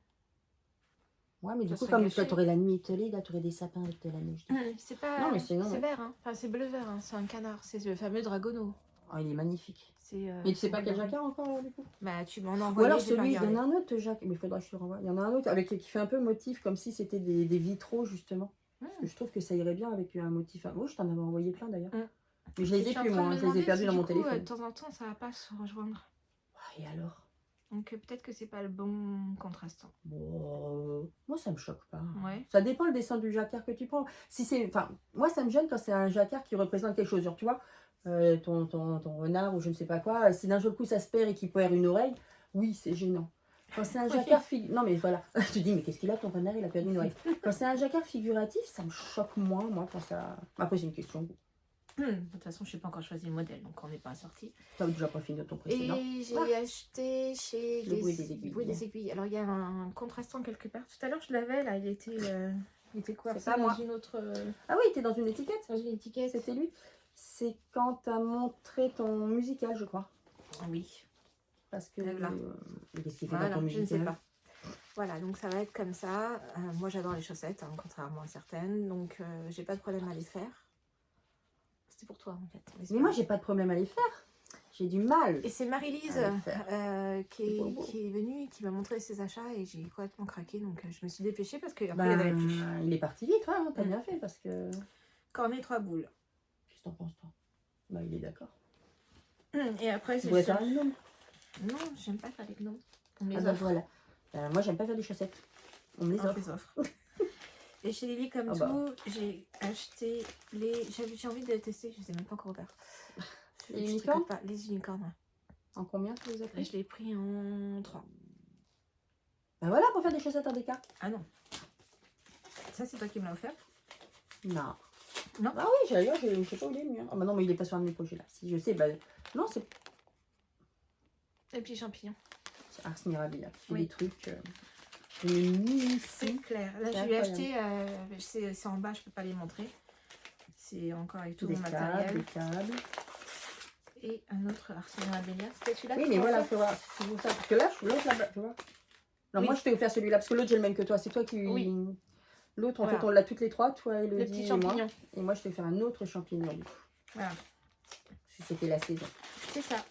Ouais, mais du coup, comme tu aurais la nuit étoilée, là, tu aurais des sapins avec de la neige. C'est pas. Non, mais c'est vert, hein. Enfin, c'est bleu-vert, hein. C'est un canard, c'est le fameux Dragono. Oh, il est magnifique. Mais tu sais pas quel jacquard encore, du coup? Bah, tu m'en envoies. Ou alors celui, il y en a un autre jacquard, mais il faudra que je te le renvoie. Il y en a un autre avec, qui fait un peu motif, comme si c'était des vitraux, justement. Parce que je trouve que ça irait bien avec un motif. Moi, je t'en avais envoyé plein d'ailleurs. Mais je les ai plus, moi. Je les ai perdus dans mon téléphone. De temps en temps, ça va pas se rejoindre. Et alors? Donc peut-être que c'est pas le bon contrastant. Bon, moi ça me choque pas. Ouais. Ça dépend le dessin du jacquard que tu prends. Si c'est, enfin, moi ça me gêne quand c'est un jacquard qui représente quelque chose. Genre, tu vois, ton renard ou je ne sais pas quoi. Si d'un seul coup ça se perd et qu'il perd une oreille, oui c'est gênant. Quand c'est un jacquard non mais voilà, tu dis mais qu'est-ce qu'il a ton renard, il a perdu une oreille. Quand c'est un jacquard figuratif, ça me choque moins moi quand ça. Après c'est une question. De toute façon, je n'ai pas encore choisi le modèle, donc on n'est pas sorti. Tu as déjà pas fini de ton précédent. Et j'ai acheté chez le bruit des aiguilles. Alors, il y a un contrastant quelque part. Tout à l'heure, je l'avais, là. Il était quoi? C'est pas moi. Une autre... Ah oui, il était dans une étiquette. Dans une étiquette. C'était lui. C'est quand tu as montré ton musical, je crois. Oui. Parce que... qu'est-ce qu'il fait voilà, dans ton musical? Je ne sais pas. Voilà, donc ça va être comme ça. Moi, j'adore les chaussettes, hein, contrairement à certaines. Donc, j'ai pas de problème à les faire. C'est pour toi en fait. Mais moi j'ai pas de problème à les faire. J'ai du mal. Et c'est Marie-Lise qui est venue et qui m'a montré ses achats et j'ai complètement craqué. Donc je me suis dépêchée parce qu'il n'y en avait plus. Il est parti vite, hein, t'as bien fait parce que... Cornet 3 boules. Qu'est-ce que t'en penses toi? Bah il est d'accord. Et après c'est... faire un gnome? Non, j'aime pas faire les gnomes. Voilà. Moi j'aime pas faire des chaussettes. On me les offre. Et chez Lily, comme tout, j'ai acheté j'ai envie de les tester, je sais même pas encore ouvert. Les unicornes? Les unicornes. En combien tu les as pris? Je l'ai pris en 3. Bah voilà, pour faire des chaussettes en déca. Ah non. Ça, c'est toi qui me l'as offert? Non. Non? Ah oui, je sais pas où il est le mien. Ah bah non, mais il est pas sur un de mes projets là. Si je sais, bah non, c'est... Les petits champignons. C'est Ars Mirabilia qui fait des trucs... C'est clair. Là, je lui ai acheté, c'est en bas, je peux pas les montrer. C'est encore avec tout mon matériel. Des câbles. Et un autre Ars Mirabilia. C'était celui-là. Oui, mais voilà, faut voir. C'est pour ça. Parce que là, je l'autre là-bas, tu vois. Non, moi, je t'ai offert celui-là parce que l'autre, j'ai le même que toi. C'est toi qui. Oui. L'autre, en fait, on l'a toutes les trois, toi, Elodie, le petit champignon. Et moi, je t'ai fait un autre champignon. Voilà. Si c'était la saison. C'est ça.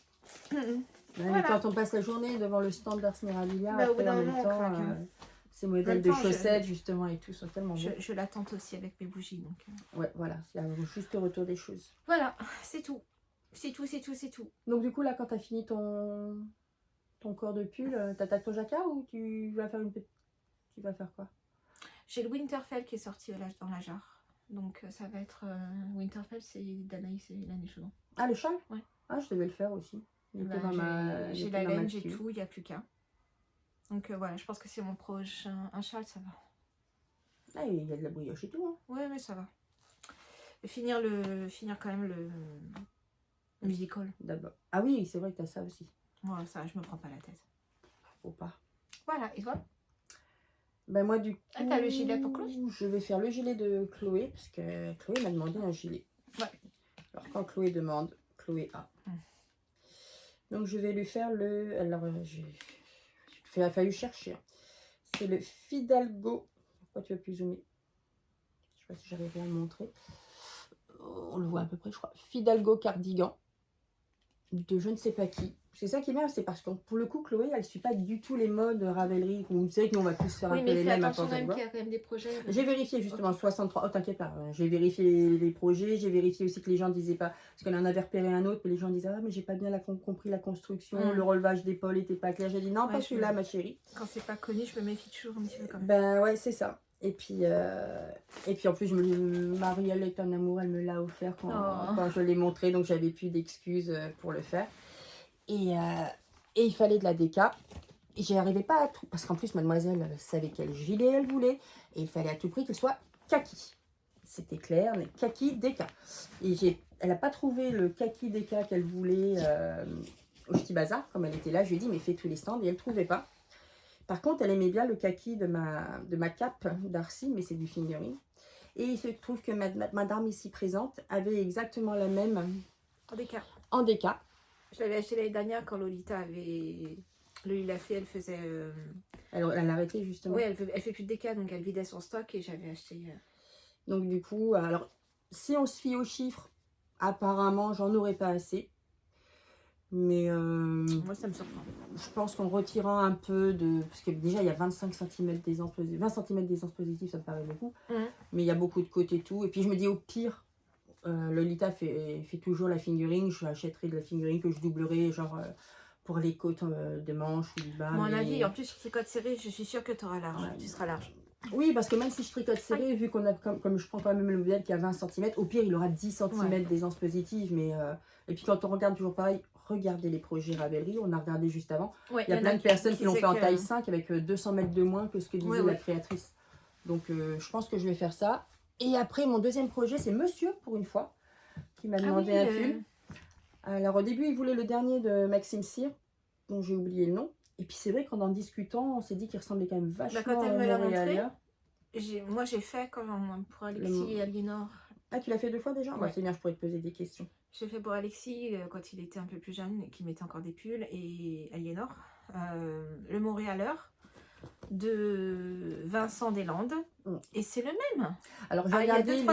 Mais quand on passe la journée devant le stand d'Ars Mirabilia, après, en même temps, ces modèles de chaussettes, justement, et tout, sont tellement beaux. Je l'attente aussi avec mes bougies. Donc... Ouais, voilà, c'est un juste retour des choses. Voilà, c'est tout. C'est tout. Donc, du coup, là, quand tu as fini ton corps de pull, t'attaques ton jacquard ou tu vas faire tu vas faire quoi? J'ai le Winterfell qui est sorti dans la jarre. Donc, ça va être... Winterfell, c'est d'Anaïs et l'année chaudron. Ah, le châle? Ouais. Ah, je devais le faire aussi. J'ai la laine, j'ai tout, il n'y a plus qu'un. Donc voilà, je pense que c'est mon prochain. Un châle, ça va. Ah, il y a de la brioche et tout. Hein. Ouais, mais ça va. Et finir quand même le musical. D'abord. Ah oui, c'est vrai que tu as ça aussi. Ouais, ça, je me prends pas la tête. faut pas. Voilà, et toi? Ben moi, du coup, t'as le gilet pour Chloé? Je vais faire le gilet de Chloé, parce que Chloé m'a demandé un gilet. Ouais. Alors, quand Chloé demande, Chloé a. Donc, je vais lui faire le... Alors, il a fallu chercher. C'est le Fidalgo. Pourquoi tu as pu zoomer? Je sais pas si j'arrive à le montrer. On le voit à peu près, je crois. Fidalgo cardigan. De je ne sais pas qui. C'est ça qui est bien, c'est parce que pour le coup, Chloé, elle ne suit pas du tout les modes Ravelry. Vous savez que nous, on va tous faire un peu les mêmes. Oui, mais fais attention quand même qu'il y a quand même des projets. J'ai vérifié justement, 63. Oh, t'inquiète pas, j'ai vérifié les projets. J'ai vérifié aussi que les gens ne disaient pas. Parce qu'on en avait repéré un autre, mais les gens disaient ah, mais j'ai pas bien compris la construction, le relevage d'épaule n'était pas clair. J'ai dit non, pas celui-là, ma chérie. Quand c'est pas connu, je me méfie toujours un petit peu quand même. Ben ouais, c'est ça. Et puis en plus, Marielle est un amour, elle me l'a offert quand je l'ai montré, donc j'avais plus d'excuses pour le faire. Et il fallait de la déca. Et j'y arrivais pas à tout. Parce qu'en plus, mademoiselle savait quel gilet elle voulait. Et il fallait à tout prix qu'il soit kaki. C'était clair, mais kaki déca. Et elle n'a pas trouvé le kaki déca qu'elle voulait au Ch'ti Bazar. Comme elle était là, je lui ai dit, mais fais tous les stands. Et elle ne trouvait pas. Par contre, elle aimait bien le kaki de ma cape d'Arcy, mais c'est du fingering. Et il se trouve que madame ici présente avait exactement la même en déca. En déca. Je l'avais acheté l'année dernière quand Lolita avait... l'a fait, elle faisait... Elle a arrêté justement. Oui, elle fait plus de déca, donc elle vidait son stock et j'avais acheté... Donc du coup, alors, si on se fie aux chiffres, apparemment, j'en aurais pas assez. Mais moi, ça me surprend. Je pense qu'en retirant un peu de... Parce que déjà, il y a 25 cm d'aisance positive. 20 cm d'aisance positive, ça me paraît beaucoup. Mais il y a beaucoup de côté et tout. Et puis, je me dis, au pire, Lolita fait toujours la fingering. Je achèterai de la fingering que je doublerai, genre... pour les côtes de manche ou du bas. À mon avis, en plus, si tu tricotes serré, je suis sûre que tu auras large. Ouais. Tu seras large. Oui, parce que même si je tricote serré, vu qu'on a comme je prends quand même le modèle qui a 20 cm, au pire, il aura 10 cm d'aisance positive. Mais, et puis quand on regarde toujours pareil, regardez les projets Ravelry, on a regardé juste avant. Ouais, il y a plein de personnes qui l'ont fait en taille 5 avec 200 mètres de moins que ce que disait la créatrice. Donc, je pense que je vais faire ça. Et après, mon deuxième projet, c'est Monsieur, pour une fois, qui m'a demandé un pull. Alors, au début, il voulait le dernier de Maxime Cyr, dont j'ai oublié le nom. Et puis c'est vrai qu'en en discutant, on s'est dit qu'il ressemblait quand même vachement quand elle me l'a montré, moi j'ai fait pour Alexis et Aliénor. Ah, tu l'as fait 2 fois déjà? Ouais. C'est bien, je pourrais te poser des questions. J'ai fait pour Alexis quand il était un peu plus jeune et qu'il mettait encore des pulls, et Aliénor. Le Montréaleur de Vincent Deslandes. Et c'est le même. Alors, j'ai regardé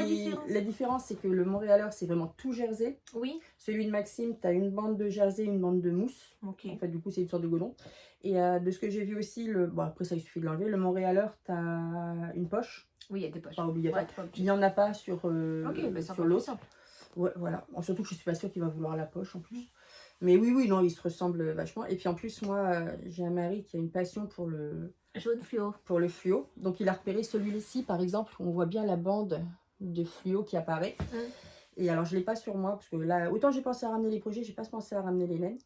la différence, c'est que le Montréaleur, c'est vraiment tout jersey. Oui. Celui de Maxime, tu as une bande de jersey, une bande de mousse. Okay. En fait, du coup, c'est une sorte de godon. Et de ce que j'ai vu aussi, bon, après ça, il suffit de l'enlever. Le Montréaleur, tu as une poche. Oui, il y a des poches. Pas obligatoire. Ouais, il n'y en a pas sur, sur l'autre. Ouais, voilà. Surtout que je suis pas sûre qu'il va vouloir la poche en plus. Mais oui, non, ils se ressemblent vachement. Et puis en plus, moi, j'ai un mari qui a une passion pour le jaune fluo. Pour le fluo. Donc il a repéré celui-ci, par exemple, on voit bien la bande de fluo qui apparaît. Et alors, je ne l'ai pas sur moi, parce que là, autant j'ai pensé à ramener les projets, j'ai pas pensé à ramener les laines.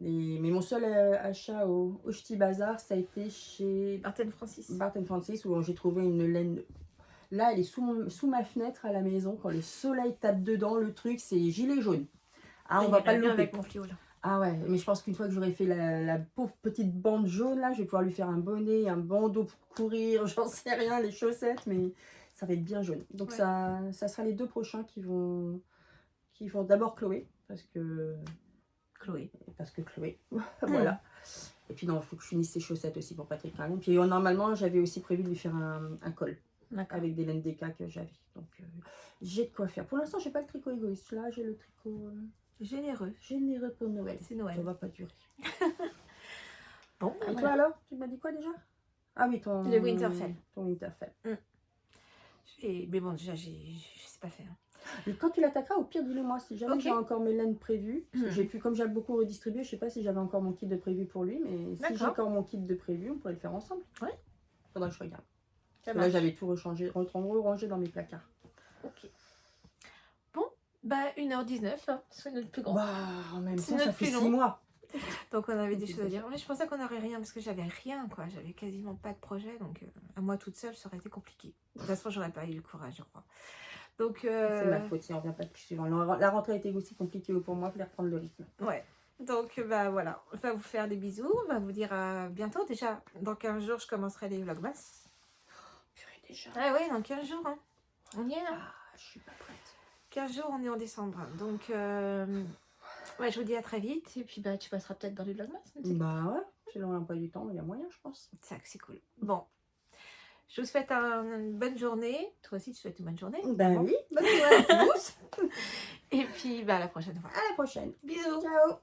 Mais mon seul achat au Ch'ti Bazar, ça a été chez Barton Francis, où j'ai trouvé une laine. Là, elle est sous ma fenêtre à la maison. Quand le soleil tape dedans, le truc, c'est gilet jaune. Ah, on va pas le louper. Avec mon fluo, là. Ah ouais, mais je pense qu'une fois que j'aurai fait la pauvre petite bande jaune, là, je vais pouvoir lui faire un bonnet, un bandeau pour courir, j'en sais rien, les chaussettes, mais ça va être bien jaune. Donc ça sera les 2 prochains qui vont d'abord Chloé, parce que Chloé, voilà. Et puis non, il faut que je finisse ses chaussettes aussi pour Patrick quand même. Puis normalement, j'avais aussi prévu de lui faire un col avec des laines déca que j'avais. Donc j'ai de quoi faire. Pour l'instant, j'ai pas le tricot égoïste. Là, j'ai le tricot généreux pour Noël. C'est Noël. Ça va pas durer. Bon. Et toi alors, tu m'as dit quoi déjà? Ah oui, le Winterfell. Ton Winterfell. Mais bon, déjà, je sais pas faire. Et quand tu l'attaqueras, au pire, dis-le moi. Si jamais j'ai encore mes laines prévues, parce que j'ai pu, comme j'ai beaucoup redistribué, je sais pas si j'avais encore mon kit de prévu pour lui, mais si j'ai encore mon kit de prévu, on pourrait le faire ensemble. Ouais. Faudra que je regarde. Parce que là, j'avais tout rangé dans mes placards. Ok. Bon, bah 1h19, hein. C'est notre plus grand. Bah, en même temps, ça fait 6 mois. Donc on avait des choses à dire. Mais je pensais qu'on n'aurait rien, parce que j'avais rien, quoi. J'avais quasiment pas de projet, donc à moi toute seule, ça aurait été compliqué. De toute façon, j'aurais pas eu le courage, je crois. Donc c'est ma faute si on revient pas de plus suivant. La rentrée a été aussi compliquée pour moi, il fallait reprendre le rythme. Ouais. Donc, bah voilà, on va vous faire des bisous, on va vous dire à bientôt. Déjà, dans 15 jours, je commencerai les vlogmas. Purée, déjà. Ah oui, dans 15 jours, hein. On y est, hein. Ah, je suis pas prête. 15 jours, on est en décembre. Donc, ouais, je vous dis à très vite. Et puis, bah, tu passeras peut-être dans les vlogmas. Bah ouais, selon l'emploi du temps, il y a moyen, je pense. C'est cool. Bon. Je vous souhaite une bonne journée. Toi aussi, tu souhaites une bonne journée. Bah oui, bonne journée à tous. Et puis, bah, à la prochaine fois. À la prochaine. Bisous. Ciao.